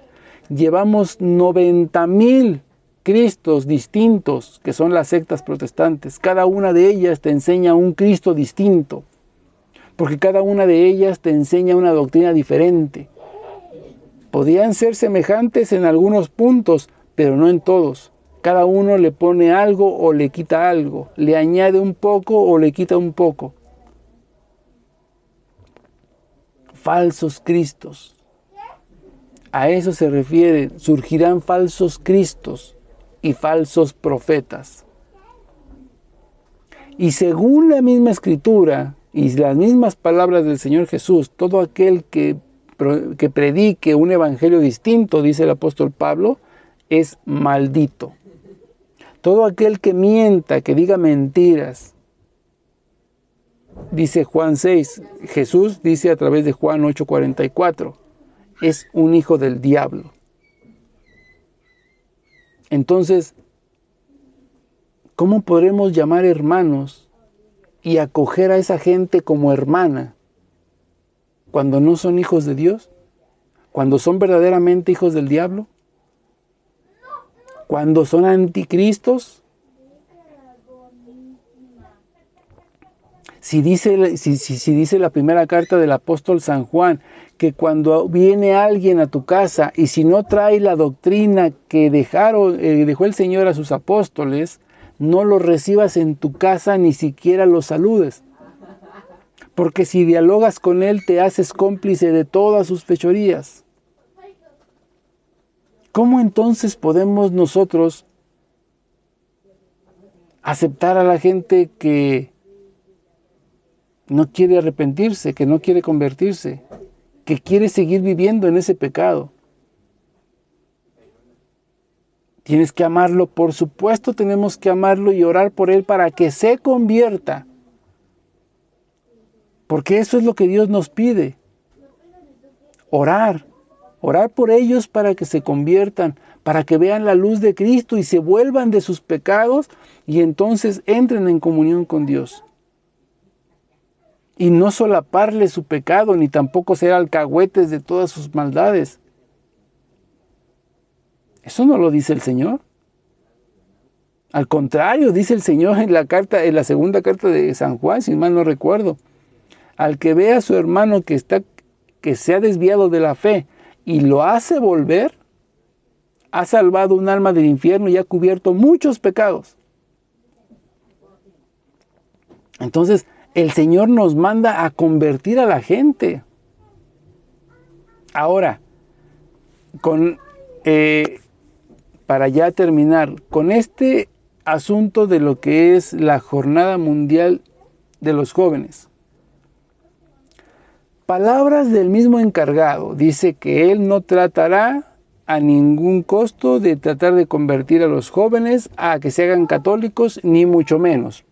Llevamos 90,000 Cristos distintos, que son las sectas protestantes. Cada una de ellas te enseña un Cristo distinto, porque cada una de ellas te enseña una doctrina diferente. Podían ser semejantes en algunos puntos, pero no en todos. Cada uno le pone algo o le quita algo, le añade un poco o le quita un poco. Falsos Cristos. A eso se refiere. Surgirán falsos Cristos y falsos profetas. Y según la misma Escritura y las mismas palabras del Señor Jesús, todo aquel que predique un evangelio distinto, dice el apóstol Pablo, es maldito. Todo aquel que mienta, que diga mentiras, dice Juan 6, Jesús dice a través de Juan 8:44, es un hijo del diablo. Entonces, ¿cómo podremos llamar hermanos y acoger a esa gente como hermana cuando no son hijos de Dios? ¿Cuando son verdaderamente hijos del diablo? ¿Cuando son anticristos? Si dice la primera carta del apóstol San Juan, que cuando viene alguien a tu casa y si no trae la doctrina que dejó el Señor a sus apóstoles, no lo recibas en tu casa, ni siquiera lo saludes. Porque si dialogas con él, te haces cómplice de todas sus fechorías. ¿Cómo entonces podemos nosotros aceptar a la gente que no quiere arrepentirse, que no quiere convertirse, que quiere seguir viviendo en ese pecado? Tienes que amarlo, por supuesto tenemos que amarlo y orar por él para que se convierta. Porque eso es lo que Dios nos pide. Orar por ellos para que se conviertan, para que vean la luz de Cristo y se vuelvan de sus pecados y entonces entren en comunión con Dios. Y no solaparle su pecado, ni tampoco ser alcahuetes de todas sus maldades. Eso no lo dice el Señor. Al contrario, dice el Señor en la segunda carta de San Juan, si mal no recuerdo. Al que vea a su hermano que se ha desviado de la fe y lo hace volver, ha salvado un alma del infierno y ha cubierto muchos pecados. Entonces, el Señor nos manda a convertir a la gente. Ahora, para ya terminar, con este asunto de lo que es la Jornada Mundial de los Jóvenes. Palabras del mismo encargado. Dice que él no tratará a ningún costo de tratar de convertir a los jóvenes a que se hagan católicos, ni mucho menos.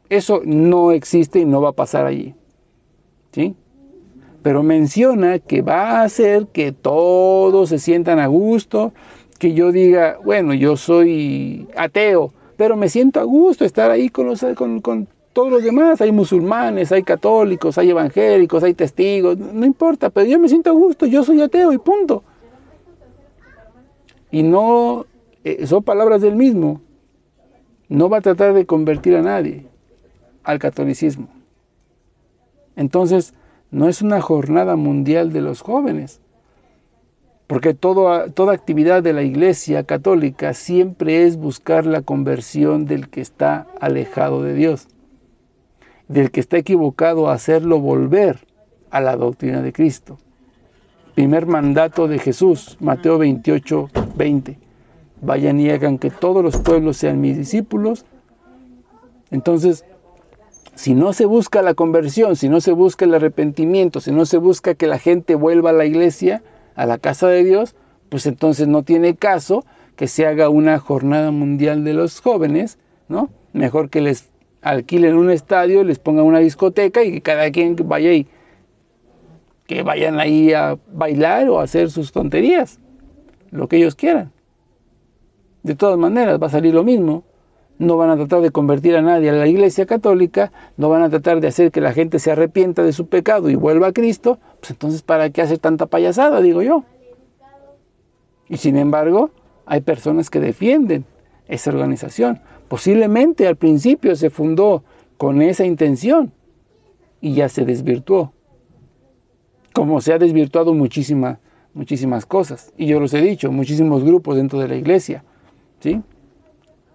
Eso no existe y no va a pasar allí. ¿Sí? Pero menciona que va a hacer que todos se sientan a gusto, que yo diga, bueno, yo soy ateo, pero me siento a gusto estar ahí con todos los demás. Hay musulmanes, hay católicos, hay evangélicos, hay testigos, no importa, pero yo me siento a gusto, yo soy ateo y punto. Y no, son palabras del mismo. No va a tratar de convertir a nadie al catolicismo. Entonces, no es una jornada mundial de los jóvenes, porque toda actividad de la Iglesia católica siempre es buscar la conversión del que está alejado de Dios, del que está equivocado, a hacerlo volver a la doctrina de Cristo. Primer mandato de Jesús, Mateo 28:20. vayan y hagan que todos los pueblos sean mis discípulos. Entonces, si no se busca la conversión, si no se busca el arrepentimiento, si no se busca que la gente vuelva a la iglesia, a la casa de Dios, pues entonces no tiene caso que se haga una jornada mundial de los jóvenes, ¿no? Mejor que les alquilen un estadio, les pongan una discoteca y que cada quien vaya y que vayan ahí a bailar o a hacer sus tonterías, lo que ellos quieran. De todas maneras va a salir lo mismo. No van a tratar de convertir a nadie a la iglesia católica, no van a tratar de hacer que la gente se arrepienta de su pecado y vuelva a Cristo, pues entonces ¿para qué hacer tanta payasada? Digo yo. Y sin embargo, hay personas que defienden esa organización. Posiblemente al principio se fundó con esa intención y ya se desvirtuó. Como se ha desvirtuado muchísimas cosas. Y yo los he dicho, muchísimos grupos dentro de la iglesia, ¿sí?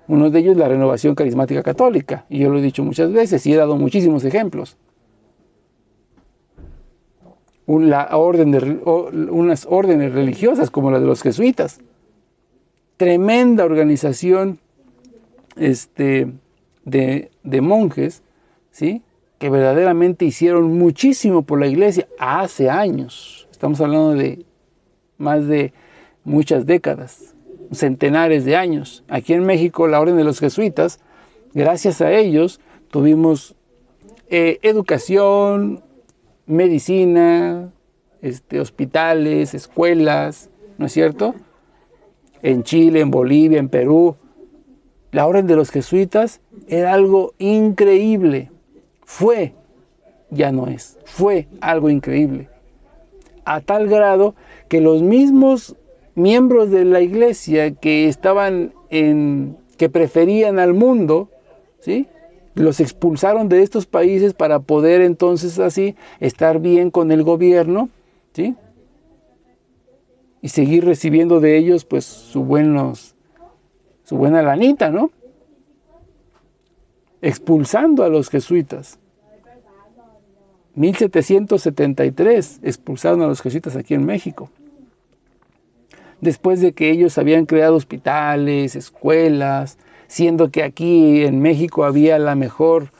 Uno de ellos es la Renovación Carismática Católica, y yo lo he dicho muchas veces y he dado muchísimos ejemplos. Unas órdenes religiosas como la de los jesuitas. Tremenda organización de monjes, ¿sí? Que verdaderamente hicieron muchísimo por la iglesia hace años. Estamos hablando de más de muchas décadas. Centenares de años. Aquí en México, la Orden de los Jesuitas, gracias a ellos, tuvimos educación, medicina, hospitales, escuelas, ¿no es cierto? En Chile, en Bolivia, en Perú. La Orden de los Jesuitas era algo increíble. Fue, ya no es, fue algo increíble. A tal grado que los mismos miembros de la iglesia que que preferían al mundo, ¿sí? Los expulsaron de estos países para poder entonces así estar bien con el gobierno, ¿sí? Y seguir recibiendo de ellos pues su buena lanita, ¿no? Expulsando a los jesuitas. 1773 expulsaron a los jesuitas aquí en México. Después de que ellos habían creado hospitales, escuelas, siendo que aquí en México había la mejor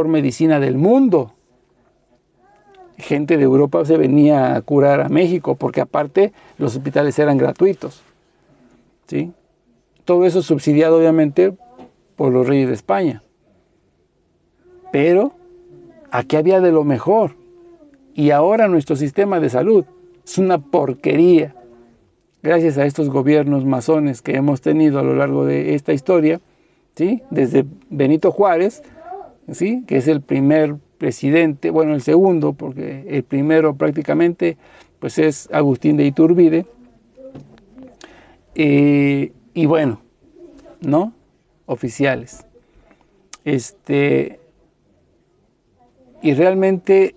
medicina del mundo. Gente de Europa se venía a curar a México, porque aparte los hospitales eran gratuitos, ¿sí? Todo eso subsidiado obviamente por los reyes de España. Pero aquí había de lo mejor. Y ahora nuestro sistema de salud es una porquería. Gracias a estos gobiernos masones que hemos tenido a lo largo de esta historia, ¿sí? Desde Benito Juárez, ¿sí? Que es el primer presidente, bueno, el segundo, porque el primero prácticamente pues es Agustín de Iturbide. Y bueno, ¿no? Oficiales. Y realmente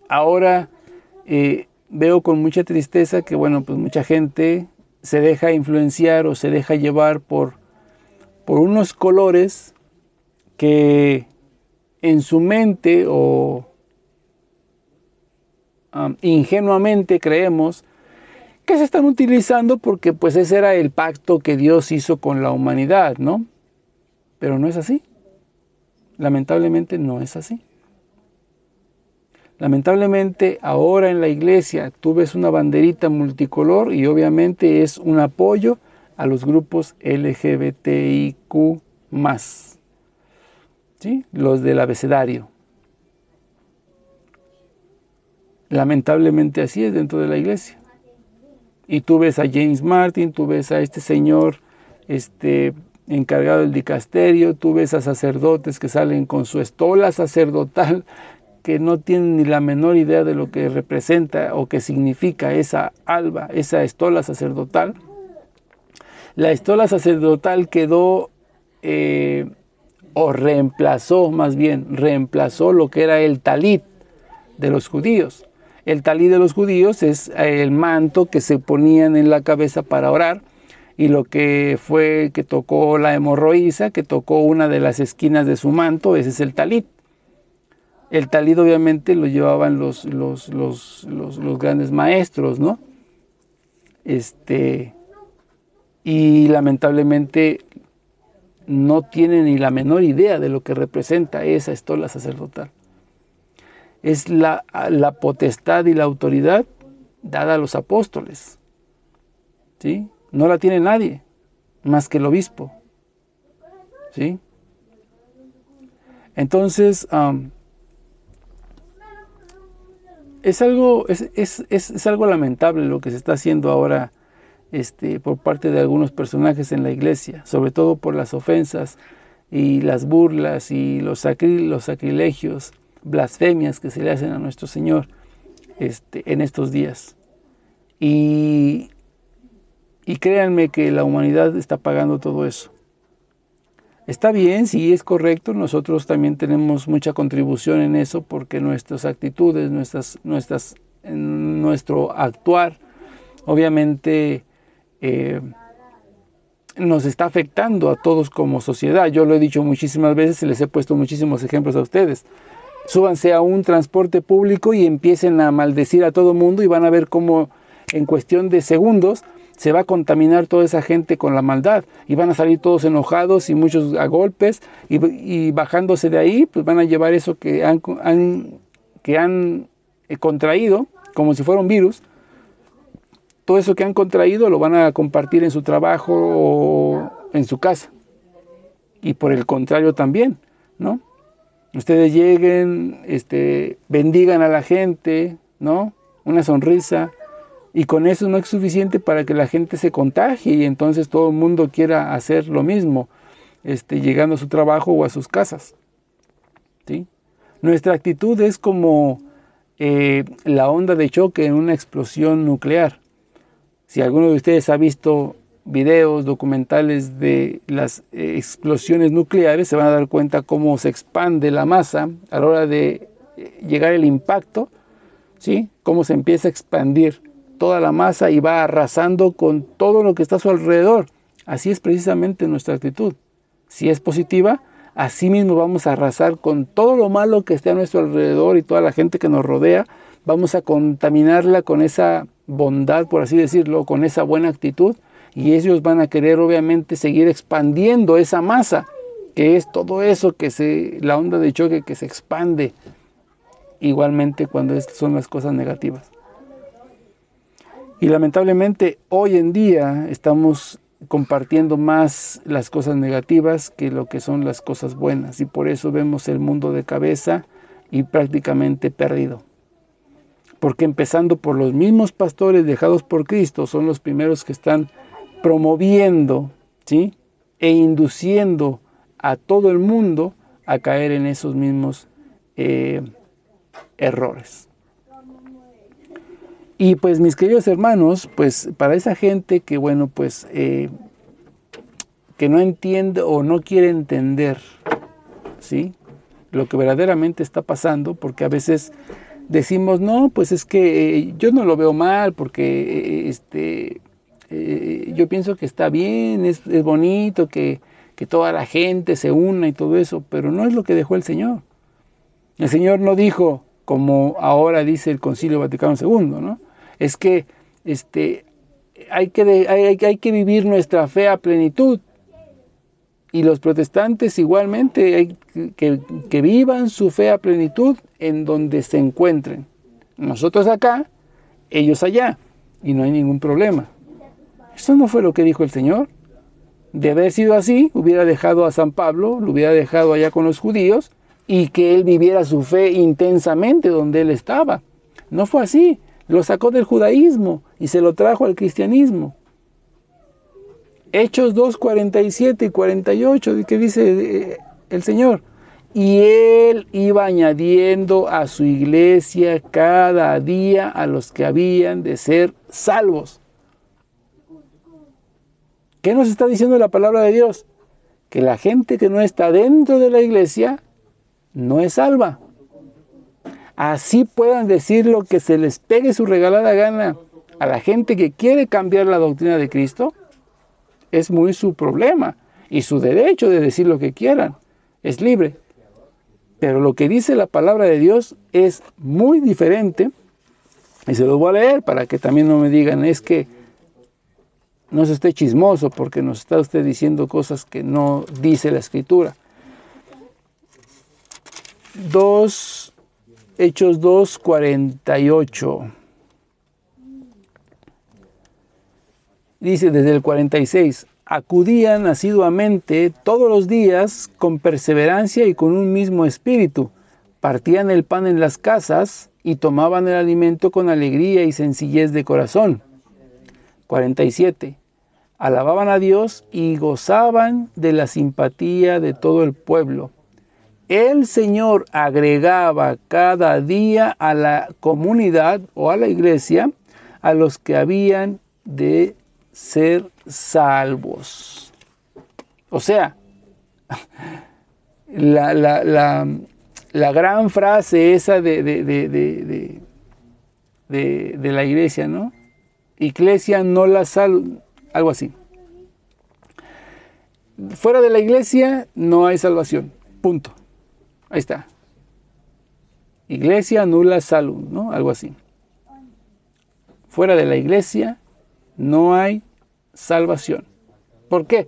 ahora veo con mucha tristeza que, bueno, pues mucha gente se deja influenciar o se deja llevar por unos colores que en su mente o ingenuamente creemos que se están utilizando porque pues ese era el pacto que Dios hizo con la humanidad, ¿no? Pero no es así. Lamentablemente no es así. Lamentablemente ahora en la iglesia tú ves una banderita multicolor y obviamente es un apoyo a los grupos LGBTIQ+, ¿sí? Los del abecedario. Lamentablemente así es dentro de la iglesia. Y tú ves a James Martin, tú ves a este señor encargado del dicasterio, tú ves a sacerdotes que salen con su estola sacerdotal, que no tienen ni la menor idea de lo que representa o que significa esa alba, esa estola sacerdotal. La estola sacerdotal quedó, reemplazó lo que era el talit de los judíos. El talit de los judíos es el manto que se ponían en la cabeza para orar, y lo que fue que tocó la hemorroísa, que tocó una de las esquinas de su manto, ese es el talit. El talit obviamente lo llevaban los grandes maestros, ¿no? y lamentablemente no tienen ni la menor idea de lo que representa esa estola sacerdotal. Es la potestad y la autoridad dada a los apóstoles, ¿sí? No la tiene nadie más que el obispo, ¿sí? Entonces, es algo lamentable lo que se está haciendo ahora por parte de algunos personajes en la iglesia, sobre todo por las ofensas y las burlas y los sacrilegios, blasfemias que se le hacen a nuestro Señor en estos días. Y créanme que la humanidad está pagando todo eso. Está bien, sí, es correcto, nosotros también tenemos mucha contribución en eso porque nuestras actitudes, nuestro actuar, obviamente nos está afectando a todos como sociedad. Yo lo he dicho muchísimas veces y les he puesto muchísimos ejemplos a ustedes. Súbanse a un transporte público y empiecen a maldecir a todo mundo y van a ver cómo en cuestión de segundos se va a contaminar toda esa gente con la maldad y van a salir todos enojados y muchos a golpes y bajándose de ahí, pues van a llevar eso que han contraído como si fuera un virus. Todo eso que han contraído lo van a compartir en su trabajo o en su casa. Y por el contrario también, ¿no? Ustedes lleguen, bendigan a la gente, ¿no? Una sonrisa. Y con eso no es suficiente para que la gente se contagie y entonces todo el mundo quiera hacer lo mismo, llegando a su trabajo o a sus casas, ¿sí? Nuestra actitud es como la onda de choque en una explosión nuclear. Si alguno de ustedes ha visto videos, documentales de las explosiones nucleares, se van a dar cuenta cómo se expande la masa a la hora de llegar el impacto, ¿sí? Cómo se empieza a expandir toda la masa y va arrasando con todo lo que está a su alrededor. Así es precisamente nuestra actitud. Si es positiva, así mismo vamos a arrasar con todo lo malo que esté a nuestro alrededor y toda la gente que nos rodea. Vamos a contaminarla con esa bondad, por así decirlo, con esa buena actitud. Y ellos van a querer obviamente seguir expandiendo esa masa, que es todo eso la onda de choque que se expande igualmente cuando son las cosas negativas. Y lamentablemente hoy en día estamos compartiendo más las cosas negativas que lo que son las cosas buenas. Y por eso vemos el mundo de cabeza y prácticamente perdido. Porque empezando por los mismos pastores dejados por Cristo, son los primeros que están promoviendo, ¿sí? E induciendo a todo el mundo a caer en esos mismos errores. Y pues mis queridos hermanos, pues para esa gente que bueno, pues que no entiende o no quiere entender, ¿sí? Lo que verdaderamente está pasando, porque a veces decimos, no, pues es que yo no lo veo mal, porque yo pienso que está bien, es bonito que toda la gente se una y todo eso, pero no es lo que dejó el Señor. El Señor no dijo, como ahora dice el Concilio Vaticano II, ¿no? Es que hay que vivir nuestra fe a plenitud. Y los protestantes igualmente hay que vivan su fe a plenitud en donde se encuentren. Nosotros acá, ellos allá, y no hay ningún problema. Eso no fue lo que dijo el Señor. De haber sido así, hubiera dejado a San Pablo, lo hubiera dejado allá con los judíos, y que él viviera su fe intensamente donde él estaba. No fue así. Lo sacó del judaísmo y se lo trajo al cristianismo. Hechos 2, 47 y 48, que dice el Señor. Y él iba añadiendo a su iglesia cada día a los que habían de ser salvos. ¿Qué nos está diciendo la palabra de Dios? Que la gente que no está dentro de la iglesia no es salva. Así puedan decir lo que se les pegue su regalada gana a la gente que quiere cambiar la doctrina de Cristo, es muy su problema y su derecho de decir lo que quieran, es libre. Pero lo que dice la palabra de Dios es muy diferente, y se los voy a leer para que también no me digan, es que No se esté chismoso porque nos está usted diciendo cosas que no dice la Escritura. Hechos 2:48. Dice desde el 46, acudían asiduamente todos los días con perseverancia y con un mismo espíritu, partían el pan en las casas y tomaban el alimento con alegría y sencillez de corazón. 47. Alababan a Dios y gozaban de la simpatía de todo el pueblo. El Señor agregaba cada día a la comunidad o a la iglesia a los que habían de ser salvos. O sea, la gran frase esa de la iglesia, ¿no? Iglesia no la sal, algo así. Fuera de la iglesia no hay salvación. Punto. Ahí está. Iglesia nulla salum, ¿no? Algo así. Fuera de la iglesia no hay salvación. ¿Por qué?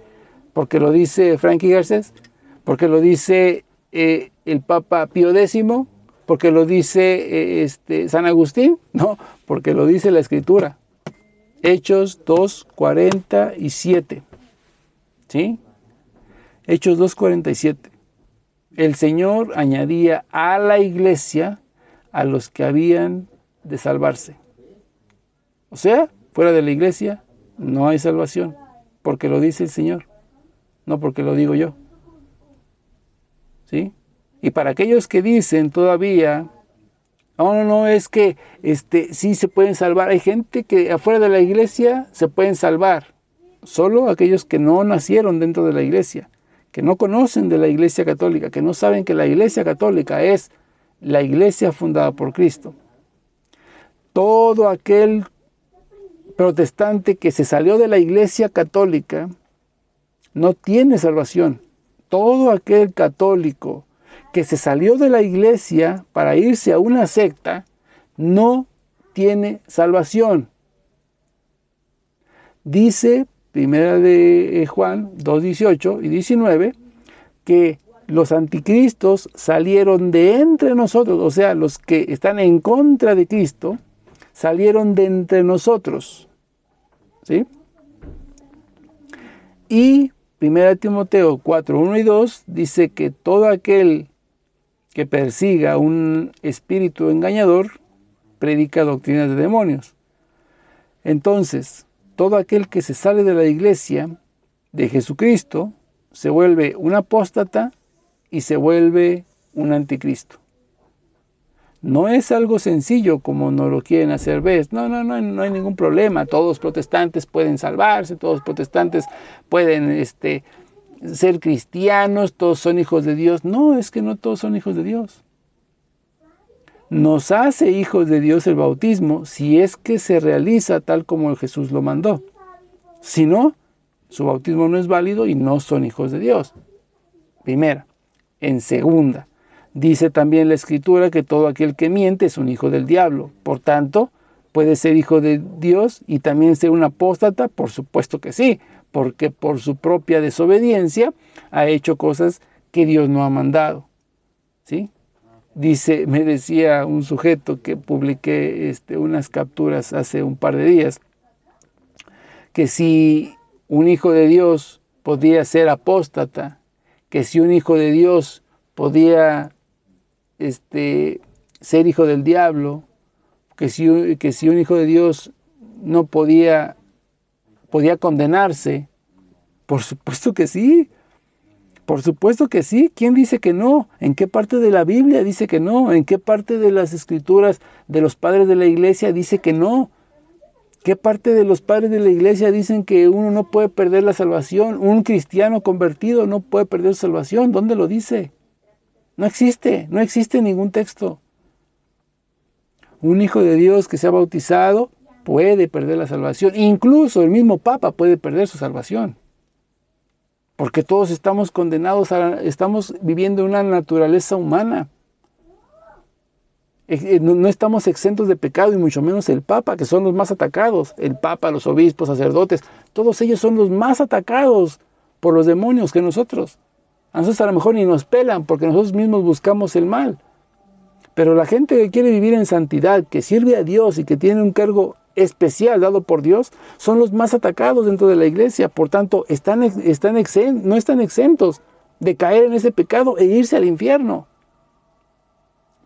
Porque lo dice Frankie Garcés, porque lo dice el Papa Pío X, porque lo dice San Agustín, no, porque lo dice la Escritura. Hechos 2:47. ¿Sí? Hechos 2:47. El Señor añadía a la iglesia a los que habían de salvarse. O sea, fuera de la iglesia no hay salvación, porque lo dice el Señor, no porque lo digo yo. ¿Sí? Y para aquellos que dicen todavía, no, es que sí se pueden salvar. Hay gente que afuera de la iglesia se pueden salvar. Solo aquellos que no nacieron dentro de la iglesia, que no conocen de la iglesia católica, que no saben que la iglesia católica es la iglesia fundada por Cristo. Todo aquel protestante que se salió de la iglesia católica no tiene salvación. Todo aquel católico que se salió de la iglesia para irse a una secta no tiene salvación. Dice Primera de Juan 2:18 y 19 que los anticristos salieron de entre nosotros, o sea, los que están en contra de Cristo salieron de entre nosotros. ¿Sí? Y 1 Timoteo 4:1 y 2 dice que todo aquel que persiga un espíritu engañador predica doctrinas de demonios. Entonces, todo aquel que se sale de la iglesia de Jesucristo se vuelve un apóstata y se vuelve un anticristo. No es algo sencillo como nos lo quieren hacer ver. No hay ningún problema. Todos los protestantes pueden salvarse, todos los protestantes pueden ser cristianos, todos son hijos de Dios. No, es que no todos son hijos de Dios. Nos hace hijos de Dios el bautismo si es que se realiza tal como Jesús lo mandó. Si no, su bautismo no es válido y no son hijos de Dios. Primera. En segunda, dice también la Escritura que todo aquel que miente es un hijo del diablo. Por tanto, ¿puede ser hijo de Dios y también ser un apóstata? Por supuesto que sí, porque por su propia desobediencia ha hecho cosas que Dios no ha mandado. ¿Sí? Dice, me decía un sujeto que publiqué unas capturas hace un par de días, que si un hijo de Dios podía ser apóstata, que si un hijo de Dios podía ser hijo del diablo, que si un hijo de Dios no podía condenarse. Por supuesto que sí. Por supuesto que sí. ¿Quién dice que no? ¿En qué parte de la Biblia dice que no? ¿En qué parte de las Escrituras de los padres de la iglesia dice que no? ¿Qué parte de los padres de la iglesia dicen que uno no puede perder la salvación? Un cristiano convertido no puede perder su salvación. ¿Dónde lo dice? No existe ningún texto. Un hijo de Dios que sea bautizado puede perder la salvación. Incluso el mismo Papa puede perder su salvación. Porque todos estamos condenados, estamos viviendo una naturaleza humana. No estamos exentos de pecado, y mucho menos el Papa, que son los más atacados. El Papa, los obispos, sacerdotes, todos ellos son los más atacados por los demonios que nosotros. A nosotros a lo mejor ni nos pelan porque nosotros mismos buscamos el mal. Pero la gente que quiere vivir en santidad, que sirve a Dios y que tiene un cargo especial dado por Dios, son los más atacados dentro de la iglesia. Por tanto, no están exentos de caer en ese pecado e irse al infierno.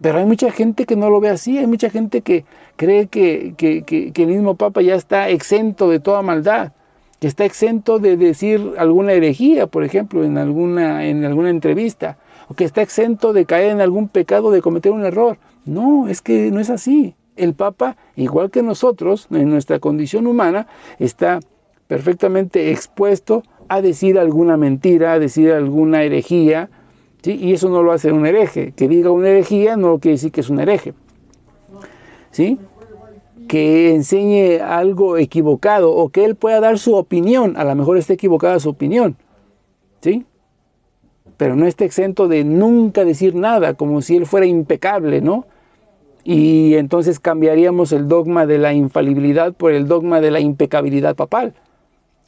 Pero hay mucha gente que no lo ve así, hay mucha gente que cree que el mismo Papa ya está exento de toda maldad, que está exento de decir alguna herejía, por ejemplo, en alguna entrevista, o que está exento de caer en algún pecado, de cometer un error. No, es que no es así. El Papa, igual que nosotros, en nuestra condición humana, está perfectamente expuesto a decir alguna mentira, a decir alguna herejía, ¿sí? Y eso no lo hace un hereje. Que diga una herejía no quiere decir que es un hereje, ¿sí? Que enseñe algo equivocado o que él pueda dar su opinión, a lo mejor esté equivocada su opinión, ¿sí? Pero no esté exento de nunca decir nada, como si él fuera impecable, ¿no? Y entonces cambiaríamos el dogma de la infalibilidad por el dogma de la impecabilidad papal,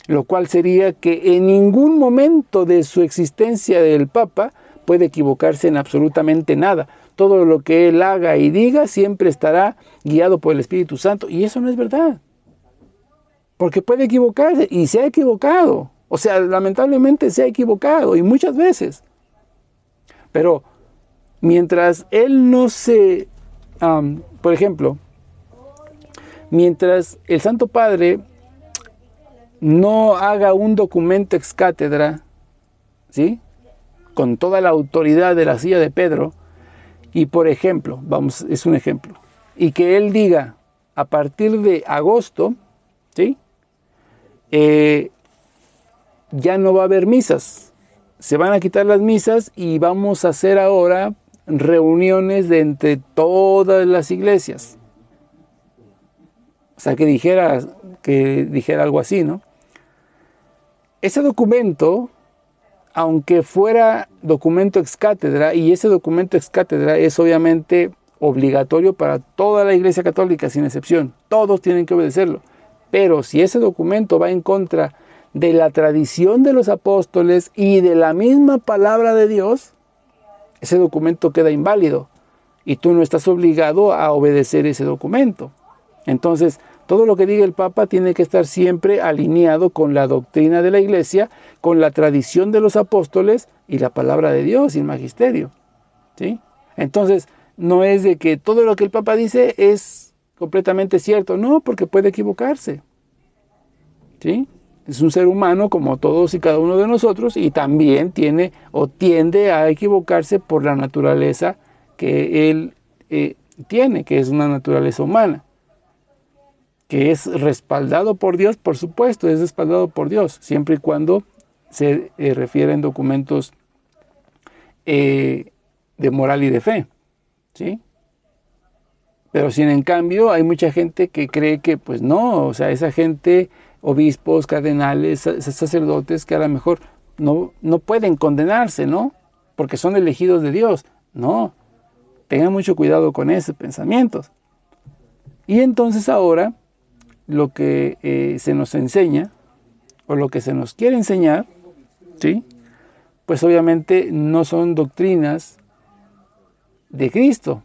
lo cual sería que en ningún momento de su existencia del Papa puede equivocarse en absolutamente nada. Todo lo que él haga y diga siempre estará guiado por el Espíritu Santo. Y eso no es verdad. Porque puede equivocarse y se ha equivocado. O sea, lamentablemente se ha equivocado y muchas veces. Pero mientras él no se... por ejemplo, mientras el Santo Padre no haga un documento ex cátedra, ¿sí?, con toda la autoridad de la silla de Pedro, y por ejemplo, es un ejemplo, y que él diga, a partir de agosto, ¿sí?, ya no va a haber misas, se van a quitar las misas y vamos a hacer ahora reuniones de entre todas las iglesias. O sea, que dijera algo así, ¿no? Ese documento, aunque fuera documento ex cátedra, y ese documento ex cátedra es obviamente obligatorio para toda la Iglesia Católica, sin excepción, todos tienen que obedecerlo, pero si ese documento va en contra de la tradición de los apóstoles y de la misma palabra de Dios, ese documento queda inválido y tú no estás obligado a obedecer ese documento. Entonces, todo lo que diga el Papa tiene que estar siempre alineado con la doctrina de la Iglesia, con la tradición de los apóstoles y la palabra de Dios y el magisterio, ¿sí? Entonces, no es de que todo lo que el Papa dice es completamente cierto, no, porque puede equivocarse, ¿sí? Es un ser humano como todos y cada uno de nosotros y también tiene o tiende a equivocarse por la naturaleza que él tiene, que es una naturaleza humana, que es respaldado por Dios, por supuesto, es respaldado por Dios, siempre y cuando se refieren documentos de moral y de fe, ¿sí? Pero sin en cambio hay mucha gente que cree que pues no, o sea, esa gente, obispos, cardenales, sacerdotes, que a lo mejor no pueden condenarse, ¿no? Porque son elegidos de Dios. No, tengan mucho cuidado con esos pensamientos. Y entonces ahora lo que se nos enseña, o lo que se nos quiere enseñar, ¿sí?, pues obviamente no son doctrinas de Cristo.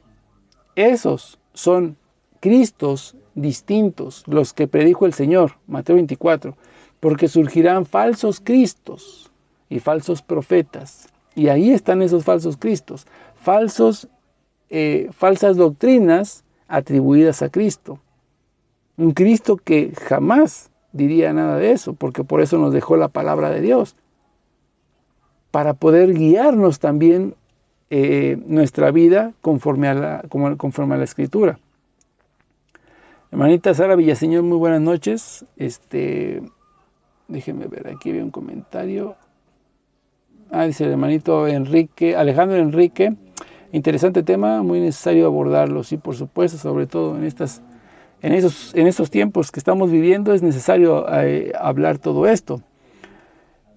Esos son Cristos distintos, los que predijo el Señor, Mateo 24, porque surgirán falsos Cristos y falsos profetas. Y ahí están esos falsos Cristos, falsas doctrinas atribuidas a Cristo. Un Cristo que jamás diría nada de eso, porque por eso nos dejó la palabra de Dios, para poder guiarnos también nuestra vida conforme a la Escritura. Hermanita Sara Villaseñor, muy buenas noches. Déjenme ver, aquí había un comentario. Dice el hermanito Alejandro Enrique, interesante tema, muy necesario abordarlo, sí, por supuesto, sobre todo en estos tiempos que estamos viviendo es necesario hablar todo esto.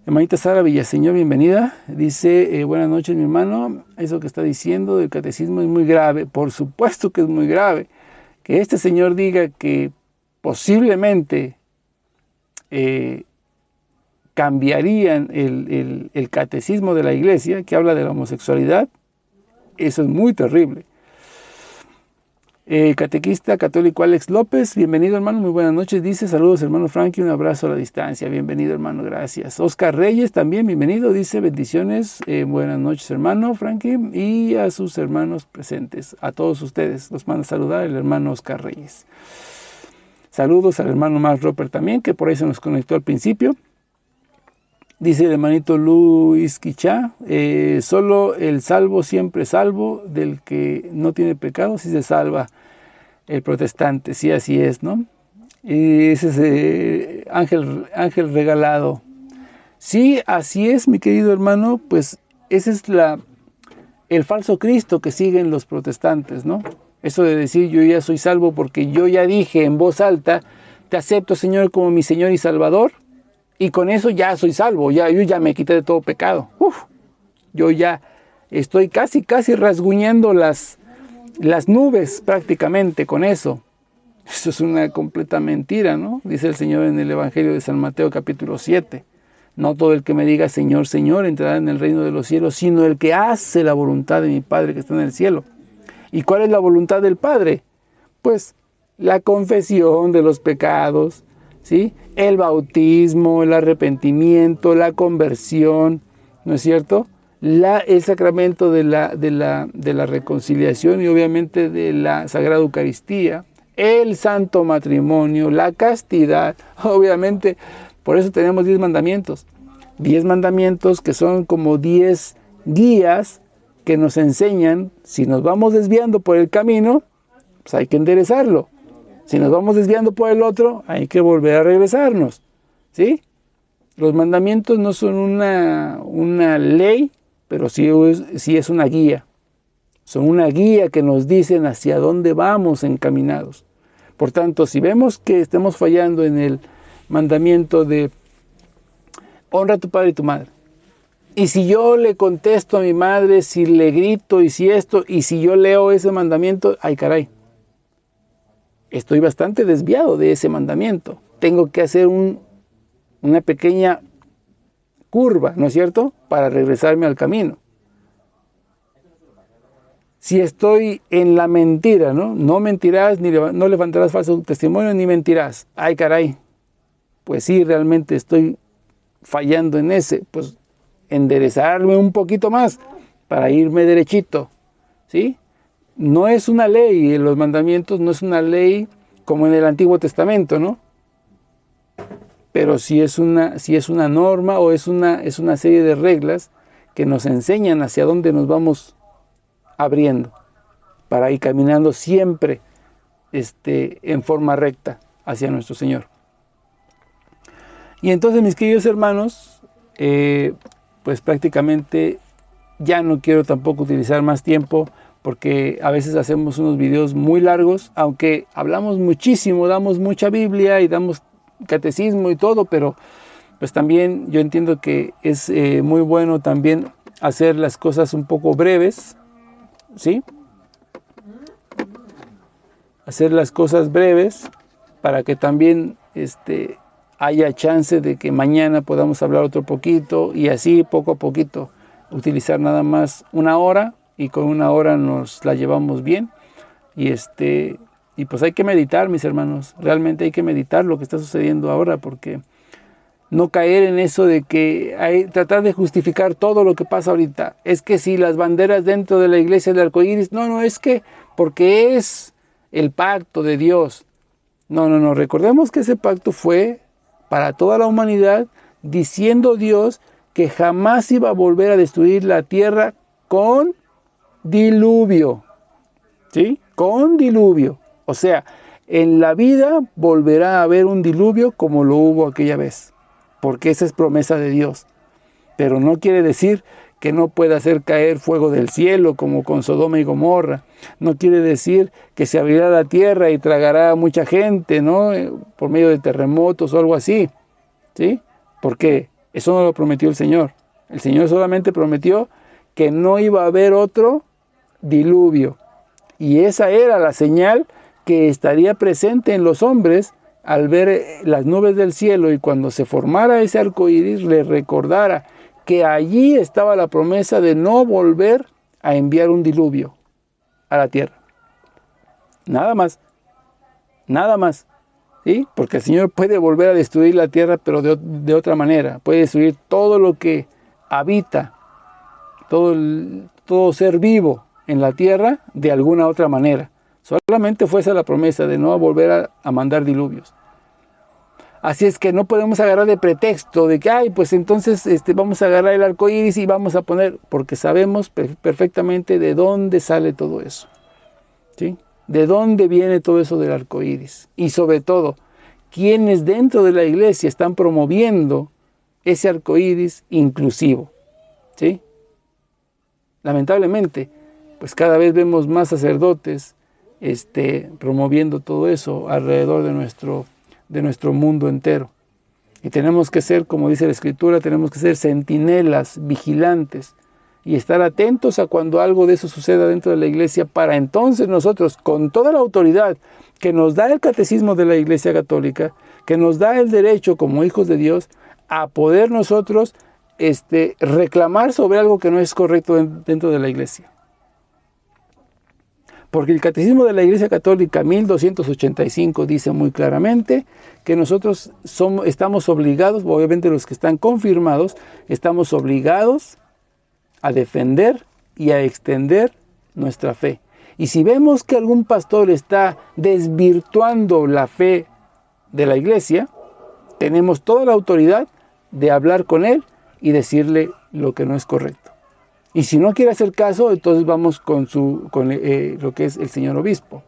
Hermanita Sara Villaseñor, bienvenida. Dice, buenas noches, mi hermano. Eso que está diciendo del catecismo es muy grave. Por supuesto que es muy grave. Que este señor diga que posiblemente cambiarían el catecismo de la iglesia, que habla de la homosexualidad, eso es muy terrible. Catequista católico Alex López, bienvenido hermano, muy buenas noches, dice, saludos hermano Frankie, un abrazo a la distancia, bienvenido hermano, gracias. Oscar Reyes también, bienvenido, dice, bendiciones, buenas noches hermano Frankie, y a sus hermanos presentes, a todos ustedes, los manda a saludar el hermano Oscar Reyes. Saludos al hermano Mark Roper también, que por ahí se nos conectó al principio. Dice el hermanito Luis Quichá, solo el salvo siempre salvo, del que no tiene pecado, si se salva el protestante, sí, así es, ¿no? Y ese es ángel regalado. Sí, así es, mi querido hermano, pues ese es el falso Cristo que siguen los protestantes, ¿no? Eso de decir yo ya soy salvo porque yo ya dije en voz alta, te acepto Señor como mi Señor y Salvador, y con eso ya soy salvo, yo ya me quité de todo pecado. Yo ya estoy casi rasguñando las nubes prácticamente con eso. Eso es una completa mentira, ¿no? Dice el Señor en el Evangelio de San Mateo capítulo 7. No todo el que me diga Señor, Señor entrará en el reino de los cielos, sino el que hace la voluntad de mi Padre que está en el cielo. ¿Y cuál es la voluntad del Padre? Pues la confesión de los pecados, ¿sí? El bautismo, el arrepentimiento, la conversión, ¿no es cierto? El sacramento de la reconciliación y obviamente de la Sagrada Eucaristía, el santo matrimonio, la castidad, obviamente, por eso tenemos 10 mandamientos. 10 mandamientos que son como 10 guías que nos enseñan, si nos vamos desviando por el camino, pues hay que enderezarlo. Si nos vamos desviando por el otro, hay que volver a regresarnos, ¿sí? Los mandamientos no son una ley, pero sí es una guía. Son una guía que nos dicen hacia dónde vamos encaminados. Por tanto, si vemos que estemos fallando en el mandamiento de honra a tu padre y tu madre, y si yo le contesto a mi madre, si le grito, y si yo leo ese mandamiento, ay caray, estoy bastante desviado de ese mandamiento. Tengo que hacer una pequeña curva, ¿no es cierto?, para regresarme al camino. Si estoy en la mentira, ¿no? No mentirás, no levantarás falso testimonio, ni mentirás. Ay, caray, pues sí, realmente estoy fallando en ese. Pues enderezarme un poquito más para irme derechito, ¿sí? No es una ley, los mandamientos no es una ley como en el Antiguo Testamento, ¿no? Pero sí es una norma o es una serie de reglas que nos enseñan hacia dónde nos vamos abriendo para ir caminando siempre en forma recta hacia nuestro Señor. Y entonces, mis queridos hermanos, pues prácticamente ya no quiero tampoco utilizar más tiempo porque a veces hacemos unos videos muy largos, aunque hablamos muchísimo, damos mucha Biblia y damos catecismo y todo, pero pues también yo entiendo que es muy bueno también hacer las cosas un poco breves, ¿sí? Hacer las cosas breves para que también haya chance de que mañana podamos hablar otro poquito y así poco a poquito utilizar nada más una hora y con una hora nos la llevamos bien y pues hay que meditar, mis hermanos, realmente hay que meditar lo que está sucediendo ahora porque no caer en eso de que tratar de justificar todo lo que pasa ahorita. Es que si las banderas dentro de la iglesia del arcoíris, no, es que porque es el pacto de Dios. No, recordemos que ese pacto fue para toda la humanidad, diciendo Dios que jamás iba a volver a destruir la tierra con diluvio, ¿sí? Con diluvio. O sea, en la vida volverá a haber un diluvio como lo hubo aquella vez, porque esa es promesa de Dios. Pero no quiere decir que no pueda hacer caer fuego del cielo como con Sodoma y Gomorra. No quiere decir que se abrirá la tierra y tragará a mucha gente, ¿no? Por medio de terremotos o algo así, ¿sí? ¿Por qué? Eso no lo prometió el Señor. El Señor solamente prometió que no iba a haber otro diluvio. Y esa era la señal que estaría presente en los hombres al ver las nubes del cielo, y cuando se formara ese arco iris le recordara que allí estaba la promesa de no volver a enviar un diluvio a la tierra. Nada más. Nada más. ¿Sí? Porque el Señor puede volver a destruir la tierra, pero de otra manera. Puede destruir todo lo que habita, todo ser vivo en la tierra de alguna otra manera. Solamente fue esa la promesa de no volver a mandar diluvios. Así es que no podemos agarrar de pretexto de que, ay, pues entonces vamos a agarrar el arco iris y vamos a poner, porque sabemos perfectamente de dónde sale todo eso. ¿Sí? ¿De dónde viene todo eso del arco iris? Y sobre todo, ¿quiénes dentro de la iglesia están promoviendo ese arco iris inclusivo? ¿Sí? Lamentablemente, pues cada vez vemos más sacerdotes promoviendo todo eso alrededor de nuestro mundo entero. Y tenemos que ser, como dice la Escritura, tenemos que ser centinelas, vigilantes, y estar atentos a cuando algo de eso suceda dentro de la iglesia, para entonces nosotros, con toda la autoridad que nos da el catecismo de la Iglesia Católica, que nos da el derecho como hijos de Dios, a poder nosotros reclamar sobre algo que no es correcto dentro de la iglesia. Porque el Catecismo de la Iglesia Católica 1285 dice muy claramente que nosotros estamos obligados, obviamente los que están confirmados, estamos obligados a defender y a extender nuestra fe. Y si vemos que algún pastor está desvirtuando la fe de la iglesia, tenemos toda la autoridad de hablar con él y decirle lo que no es correcto. Y si no quiere hacer caso, entonces vamos con lo que es el señor obispo,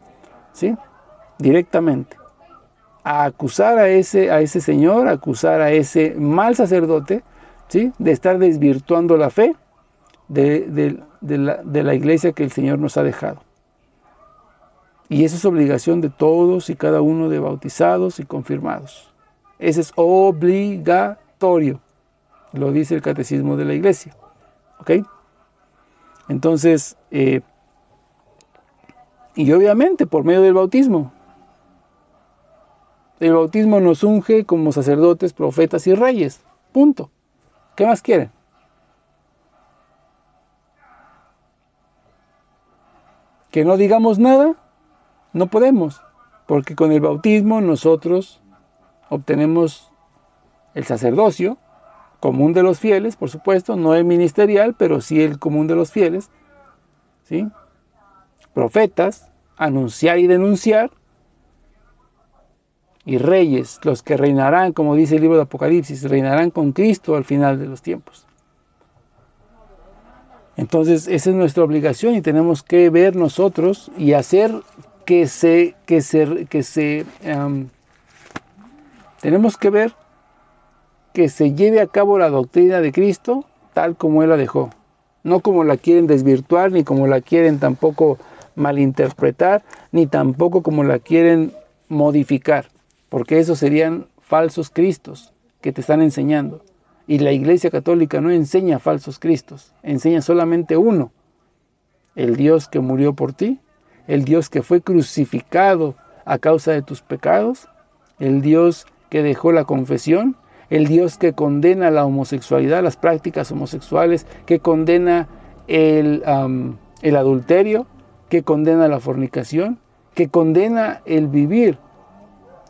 ¿sí? Directamente. A acusar a ese señor, a acusar a ese mal sacerdote, ¿sí? De estar desvirtuando la fe de la iglesia que el Señor nos ha dejado. Y esa es obligación de todos y cada uno de bautizados y confirmados. Ese es obligatorio, lo dice el Catecismo de la Iglesia. ¿Ok? Entonces, y obviamente por medio del bautismo. El bautismo nos unge como sacerdotes, profetas y reyes. Punto. ¿Qué más quieren? ¿Que no digamos nada? No podemos, porque con el bautismo nosotros obtenemos el sacerdocio común de los fieles, por supuesto, no el ministerial, pero sí el común de los fieles, ¿sí? Profetas, anunciar y denunciar, y reyes, los que reinarán, como dice el libro de Apocalipsis, reinarán con Cristo al final de los tiempos. Entonces, esa es nuestra obligación y tenemos que ver nosotros y hacer tenemos que ver que se lleve a cabo la doctrina de Cristo tal como Él la dejó. No como la quieren desvirtuar, ni como la quieren tampoco malinterpretar, ni tampoco como la quieren modificar, porque esos serían falsos cristos que te están enseñando. Y la Iglesia Católica no enseña falsos cristos, enseña solamente uno, el Dios que murió por ti, el Dios que fue crucificado a causa de tus pecados, el Dios que dejó la confesión, el Dios que condena la homosexualidad, las prácticas homosexuales, que condena el adulterio, que condena la fornicación, que condena el vivir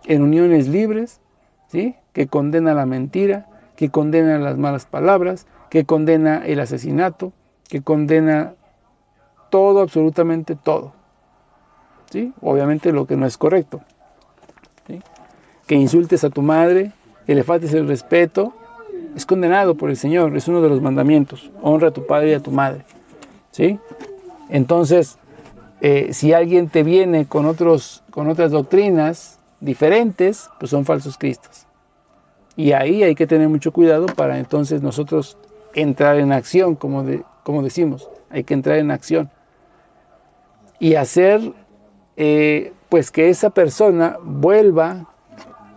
en uniones libres, ¿sí? Que condena la mentira, que condena las malas palabras, que condena el asesinato, que condena todo, absolutamente todo. ¿Sí? Obviamente lo que no es correcto. ¿Sí? Que insultes a tu madre, que le faltes el respeto, es condenado por el Señor, es uno de los mandamientos. Honra a tu padre y a tu madre. ¿Sí? Entonces, si alguien te viene con otras doctrinas diferentes, pues son falsos cristos. Y ahí hay que tener mucho cuidado para entonces nosotros entrar en acción, como decimos, hay que entrar en acción. Y hacer, pues que esa persona vuelva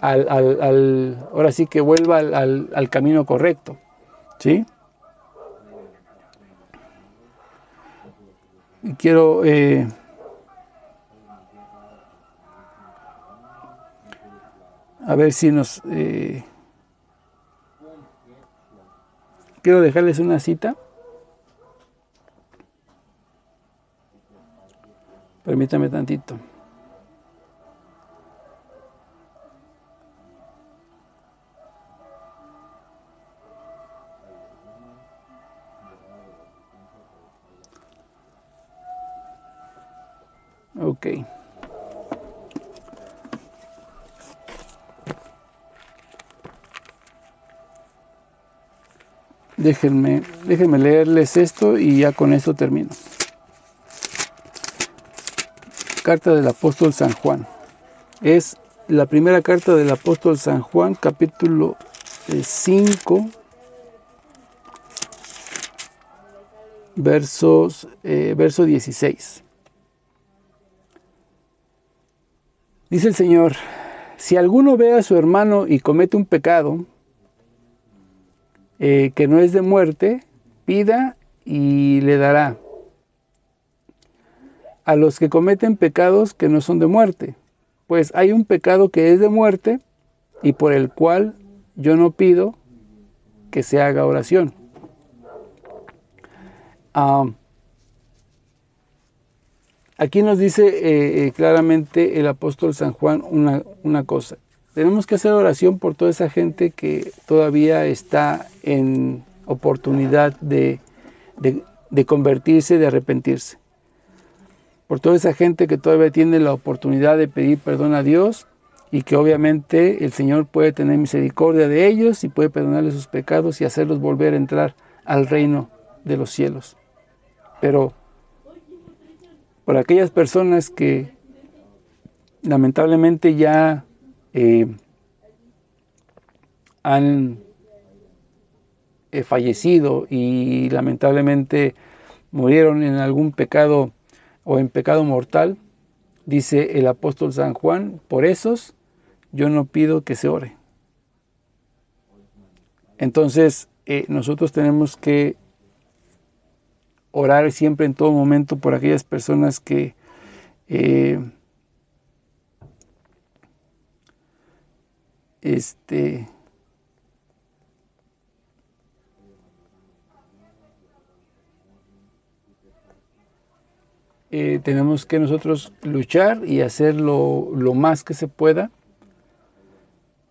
ahora sí que vuelva al camino correcto, ¿sí? Y quiero a ver si nos quiero dejarles una cita. Permítame tantito. Ok. Déjenme leerles esto y ya con eso termino. Carta del apóstol San Juan. Es la primera carta del apóstol San Juan, capítulo 5, verso 16. Dice el Señor: si alguno ve a su hermano y comete un pecado que no es de muerte, pida y le dará a los que cometen pecados que no son de muerte. Pues hay un pecado que es de muerte y por el cual yo no pido que se haga oración. Aquí nos dice claramente el apóstol San Juan una cosa. Tenemos que hacer oración por toda esa gente que todavía está en oportunidad de convertirse, de arrepentirse. Por toda esa gente que todavía tiene la oportunidad de pedir perdón a Dios y que obviamente el Señor puede tener misericordia de ellos y puede perdonarles sus pecados y hacerlos volver a entrar al reino de los cielos. Pero por aquellas personas que lamentablemente ya han fallecido y lamentablemente murieron en algún pecado o en pecado mortal, dice el apóstol San Juan, por esos yo no pido que se ore. Entonces nosotros tenemos que orar siempre en todo momento por aquellas personas que tenemos que nosotros luchar y hacer lo más que se pueda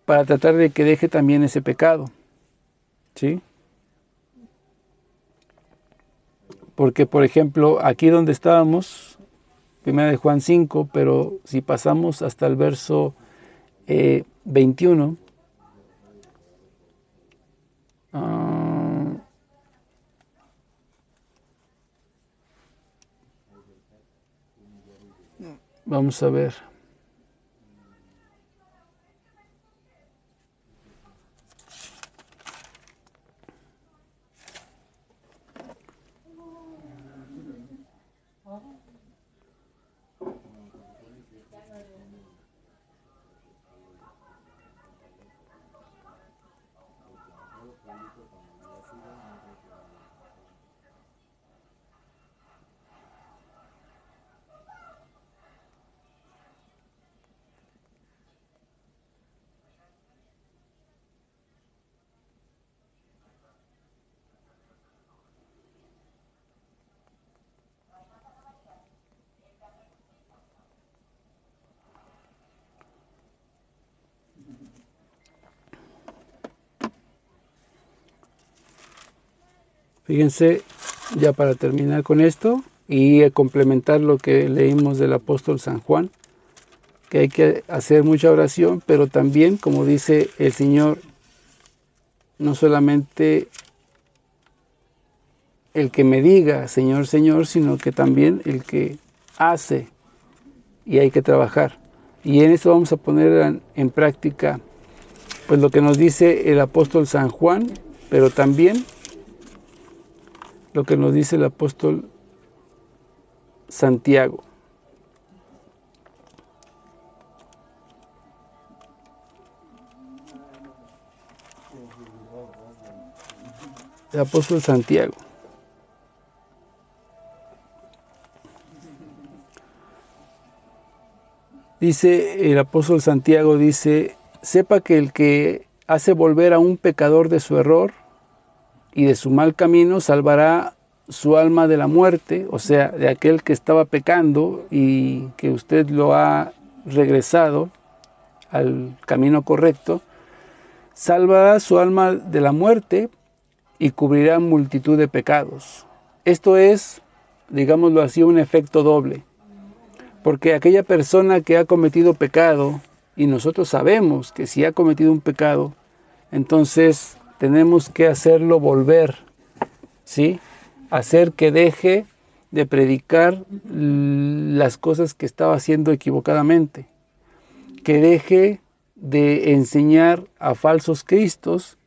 para tratar de que deje también ese pecado, ¿sí? Porque, por ejemplo, aquí donde estábamos, 1 de Juan 5, pero si pasamos hasta el verso 21, vamos a ver. Fíjense, ya para terminar con esto y complementar lo que leímos del apóstol San Juan, que hay que hacer mucha oración, pero también, como dice el Señor, no solamente el que me diga Señor, Señor, sino que también el que hace, y hay que trabajar. Y en esto vamos a poner en práctica pues lo que nos dice el apóstol San Juan, pero también lo que nos dice el apóstol Santiago. El apóstol Santiago. Dice, el apóstol Santiago dice, sepa que el que hace volver a un pecador de su error y de su mal camino, salvará su alma de la muerte, o sea, de aquel que estaba pecando y que usted lo ha regresado al camino correcto, salvará su alma de la muerte y cubrirá multitud de pecados. Esto es, digámoslo así, un efecto doble. Porque aquella persona que ha cometido pecado, y nosotros sabemos que si ha cometido un pecado, entonces tenemos que hacerlo volver, ¿sí? Hacer que deje de predicar las cosas que estaba haciendo equivocadamente, que deje de enseñar a falsos cristos,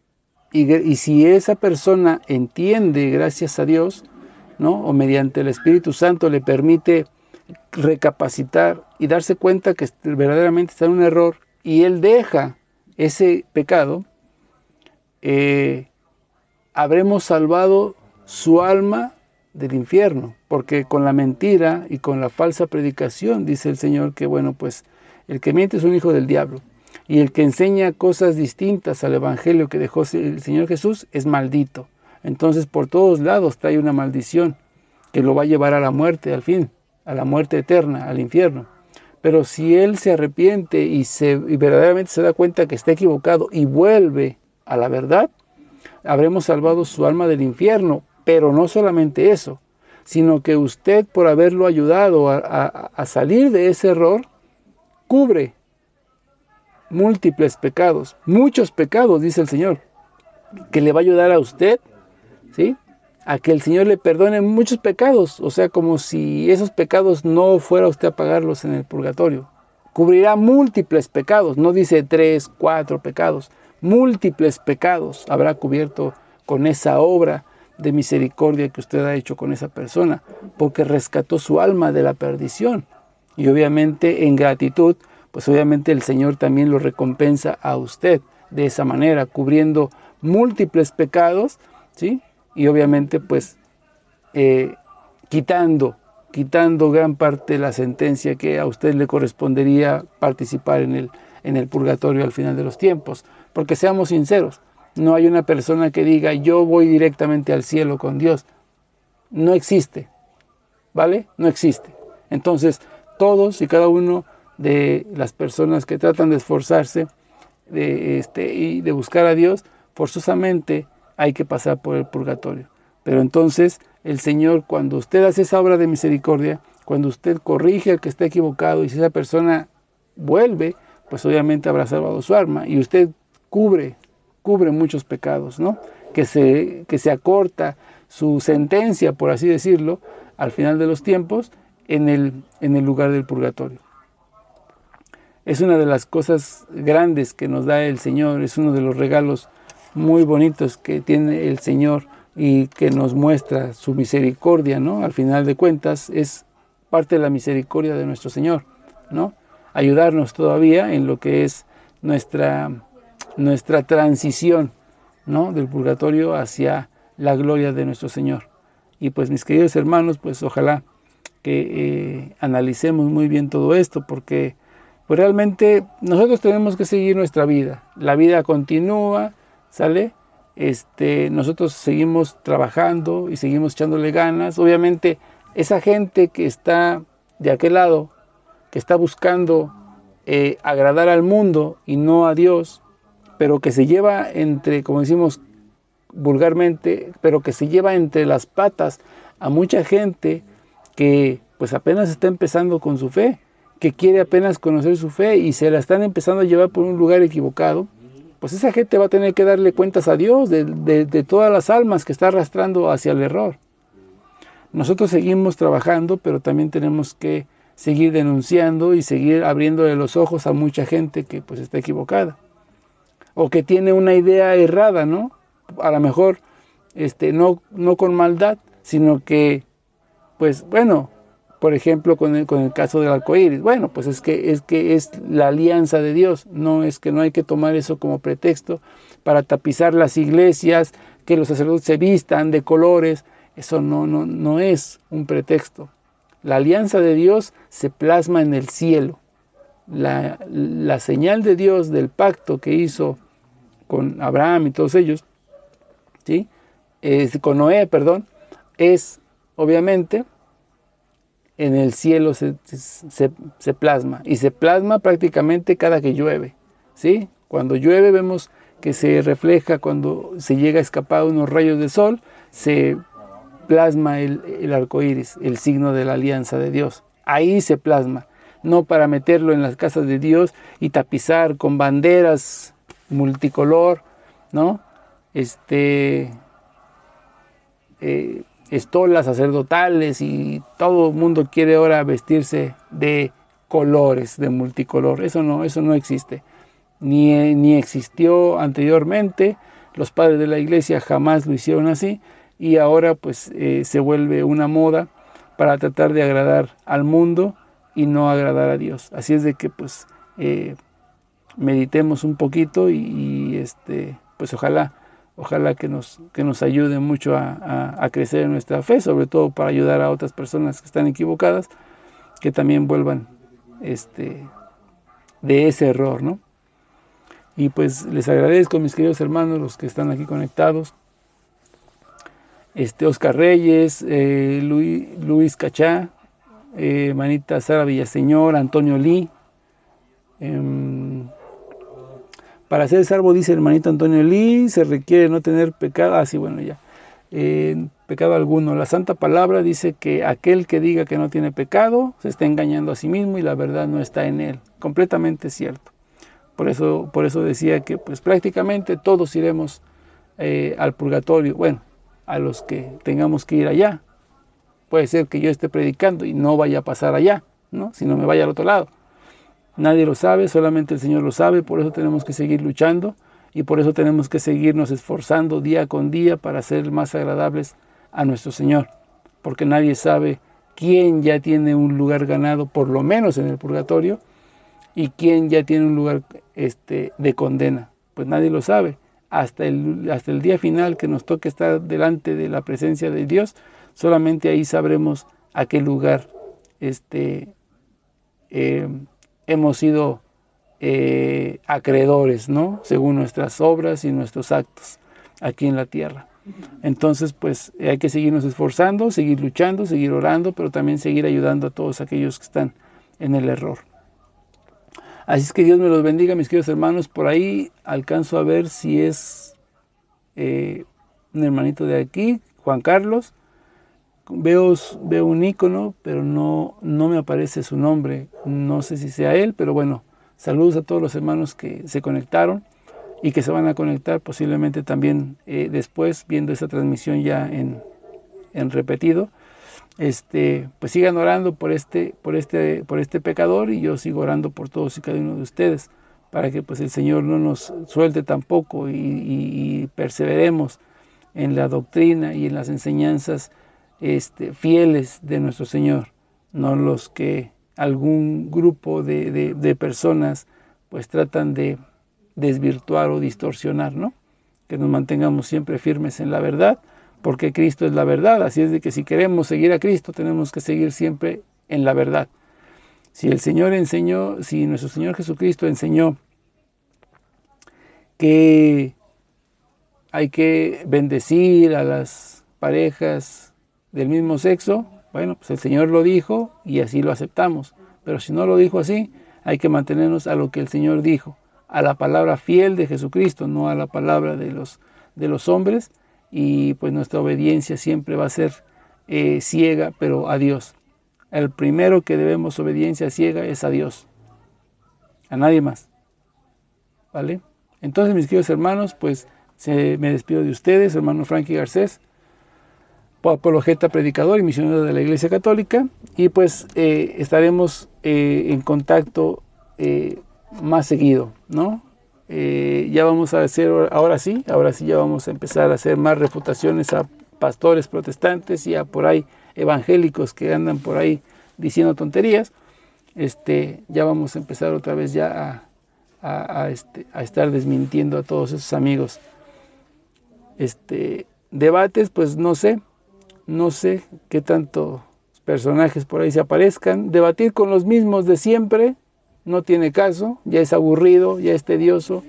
y si esa persona entiende, gracias a Dios, ¿no? O mediante el Espíritu Santo le permite recapacitar y darse cuenta que verdaderamente está en un error y él deja ese pecado, habremos salvado su alma del infierno, porque con la mentira y con la falsa predicación dice el Señor que bueno, pues el que miente es un hijo del diablo, y el que enseña cosas distintas al evangelio que dejó el Señor Jesús es maldito. Entonces por todos lados trae una maldición que lo va a llevar a la muerte al fin, a la muerte eterna, al infierno. Pero si él se arrepiente y verdaderamente se da cuenta que está equivocado y vuelve a la verdad, habremos salvado su alma del infierno. Pero no solamente eso, sino que usted, por haberlo ayudado a salir de ese error, cubre múltiples pecados, muchos pecados, dice el Señor, que le va a ayudar a usted, ¿sí?, a que el Señor le perdone muchos pecados, o sea, como si esos pecados no fuera usted a pagarlos en el purgatorio. Cubrirá múltiples pecados, no dice 3, 4 pecados, múltiples pecados habrá cubierto con esa obra de misericordia que usted ha hecho con esa persona, porque rescató su alma de la perdición. Y obviamente en gratitud, pues obviamente el Señor también lo recompensa a usted de esa manera, cubriendo múltiples pecados, ¿sí? Y obviamente pues quitando gran parte de la sentencia que a usted le correspondería participar en el purgatorio al final de los tiempos. Porque seamos sinceros, no hay una persona que diga yo voy directamente al cielo con Dios. No existe, ¿vale? No existe. Entonces todos y cada uno de las personas que tratan de esforzarse y de buscar a Dios, forzosamente hay que pasar por el purgatorio. Pero entonces el Señor, cuando usted hace esa obra de misericordia, cuando usted corrige al que está equivocado y si esa persona vuelve, pues obviamente habrá salvado su alma y usted cubre muchos pecados, ¿no? Que se acorta su sentencia, por así decirlo, al final de los tiempos en el lugar del purgatorio. Es una de las cosas grandes que nos da el Señor, es uno de los regalos muy bonitos que tiene el Señor y que nos muestra su misericordia, ¿no? Al final de cuentas es parte de la misericordia de nuestro Señor, ¿no? Ayudarnos todavía en lo que es nuestra transición, ¿no?, del purgatorio hacia la gloria de nuestro Señor. Y pues mis queridos hermanos, pues ojalá que analicemos muy bien todo esto, porque pues realmente nosotros tenemos que seguir nuestra vida. La vida continúa, ¿sale? Nosotros seguimos trabajando y seguimos echándole ganas. Obviamente esa gente que está de aquel lado, que está buscando agradar al mundo y no a Dios, pero que se lleva como decimos vulgarmente, pero que se lleva entre las patas a mucha gente que pues apenas está empezando con su fe, que quiere apenas conocer su fe y se la están empezando a llevar por un lugar equivocado. Pues esa gente va a tener que darle cuentas a Dios de todas las almas que está arrastrando hacia el error. Nosotros seguimos trabajando, pero también tenemos que seguir denunciando y seguir abriéndole los ojos a mucha gente que pues está equivocada. O que tiene una idea errada, ¿no? A lo mejor no con maldad, sino que, pues bueno, Por ejemplo, con el caso del arco iris. Bueno, pues es que es la alianza de Dios. No es que no hay que tomar eso como pretexto para tapizar las iglesias, que los sacerdotes se vistan de colores. Eso no es un pretexto. La alianza de Dios se plasma en el cielo. La señal de Dios del pacto que hizo con Abraham y todos ellos, ¿sí? Con Noé, perdón, es obviamente en el cielo se plasma, y se plasma prácticamente cada que llueve, ¿sí? Cuando llueve vemos que se refleja, cuando se llega a escapar unos rayos de sol, se plasma el arco iris, el signo de la alianza de Dios. Ahí se plasma, no para meterlo en las casas de Dios y tapizar con banderas multicolor, ¿no? Estolas sacerdotales, y todo el mundo quiere ahora vestirse de colores, de multicolor. Eso no existe, ni existió anteriormente. Los padres de la iglesia jamás lo hicieron así, y ahora pues se vuelve una moda para tratar de agradar al mundo y no agradar a Dios. Así es de que pues meditemos un poquito y pues ojalá que nos ayude mucho a crecer en nuestra fe, sobre todo para ayudar a otras personas que están equivocadas, que también vuelvan de ese error, ¿no? Y pues les agradezco, mis queridos hermanos, los que están aquí conectados. Oscar Reyes, Luis Cachá, manita Sara Villaseñor, Antonio Lee. Para ser salvo, dice el hermanito Antonio Lee, se requiere no tener pecado. Sí, bueno, ya. Pecado alguno. La Santa Palabra dice que aquel que diga que no tiene pecado se está engañando a sí mismo y la verdad no está en él. Completamente cierto. Por eso decía que pues prácticamente todos iremos al purgatorio. Bueno, a los que tengamos que ir allá. Puede ser que yo esté predicando y no vaya a pasar allá, ¿no? Sino me vaya al otro lado. Nadie lo sabe, solamente el Señor lo sabe. Por eso tenemos que seguir luchando y por eso tenemos que seguirnos esforzando día con día para ser más agradables a nuestro Señor, porque nadie sabe quién ya tiene un lugar ganado, por lo menos en el purgatorio, y quién ya tiene un lugar de condena. Pues nadie lo sabe. Hasta el día final que nos toque estar delante de la presencia de Dios, solamente ahí sabremos a qué lugar hemos sido acreedores, ¿no? Según nuestras obras y nuestros actos aquí en la tierra. Entonces, pues hay que seguirnos esforzando, seguir luchando, seguir orando, pero también seguir ayudando a todos aquellos que están en el error. Así es que Dios me los bendiga, mis queridos hermanos. Por ahí alcanzo a ver si es un hermanito de aquí, Juan Carlos. Veo un icono, pero no me aparece su nombre. No sé si sea él, pero bueno, saludos a todos los hermanos que se conectaron y que se van a conectar posiblemente también después, viendo esa transmisión ya en repetido. Pues sigan orando por este pecador, y yo sigo orando por todos y cada uno de ustedes, para que pues el Señor no nos suelte tampoco y perseveremos en la doctrina y en las enseñanzas fieles de nuestro Señor, no los que algún grupo de personas pues tratan de desvirtuar o distorsionar, ¿no? Que nos mantengamos siempre firmes en la verdad, porque Cristo es la verdad. Así es de que si queremos seguir a Cristo, tenemos que seguir siempre en la verdad. Si nuestro Señor Jesucristo enseñó que hay que bendecir a las parejas del mismo sexo, bueno, pues el Señor lo dijo y así lo aceptamos. Pero si no lo dijo así, hay que mantenernos a lo que el Señor dijo, a la palabra fiel de Jesucristo, no a la palabra de los hombres, y pues nuestra obediencia siempre va a ser ciega, pero a Dios. El primero que debemos obediencia ciega es a Dios, a nadie más, ¿vale? Entonces, mis queridos hermanos, pues me despido de ustedes, hermano Frankie Garcés, apologeta, predicador y misionero de la Iglesia Católica, y pues estaremos en contacto más seguido, ¿no? Ya vamos a hacer, ahora sí ya vamos a empezar a hacer más refutaciones a pastores protestantes y a por ahí evangélicos que andan por ahí diciendo tonterías, ya vamos a empezar otra vez ya a estar desmintiendo a todos esos amigos. Debates, pues no sé qué tantos personajes por ahí se aparezcan. Debatir con los mismos de siempre no tiene caso, ya es aburrido, ya es tedioso,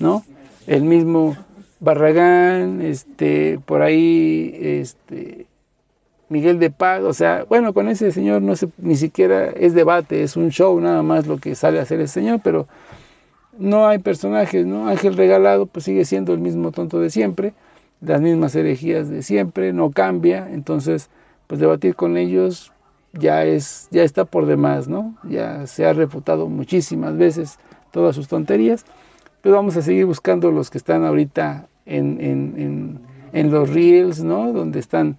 ¿no? El mismo Barragán, por ahí, Miguel de Paz, o sea, bueno, con ese señor no sé, ni siquiera es debate, es un show nada más lo que sale a hacer el señor, pero no hay personajes, ¿no? Ángel Regalado pues sigue siendo el mismo tonto de siempre, las mismas herejías de siempre, no cambia, entonces pues debatir con ellos ya está por demás, ¿no? Ya se ha refutado muchísimas veces todas sus tonterías, pero vamos a seguir buscando los que están ahorita en los reels, ¿no? Donde están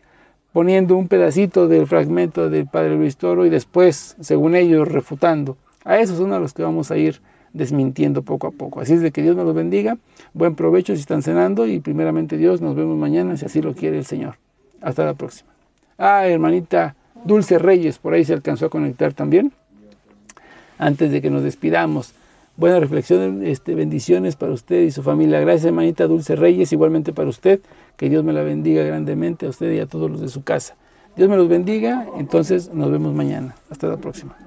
poniendo un pedacito del fragmento del padre Luis Toro y después, según ellos, refutando. A esos son a los que vamos a ir desmintiendo poco a poco. Así es de que Dios nos los bendiga, buen provecho si están cenando y primeramente Dios, nos vemos mañana si así lo quiere el Señor. Hasta la próxima. Hermanita Dulce Reyes, por ahí se alcanzó a conectar también. Antes de que nos despidamos, buena reflexión, bendiciones para usted y su familia. Gracias, hermanita Dulce Reyes, igualmente para usted. Que Dios me la bendiga grandemente a usted y a todos los de su casa. Dios me los bendiga, entonces nos vemos mañana. Hasta la próxima.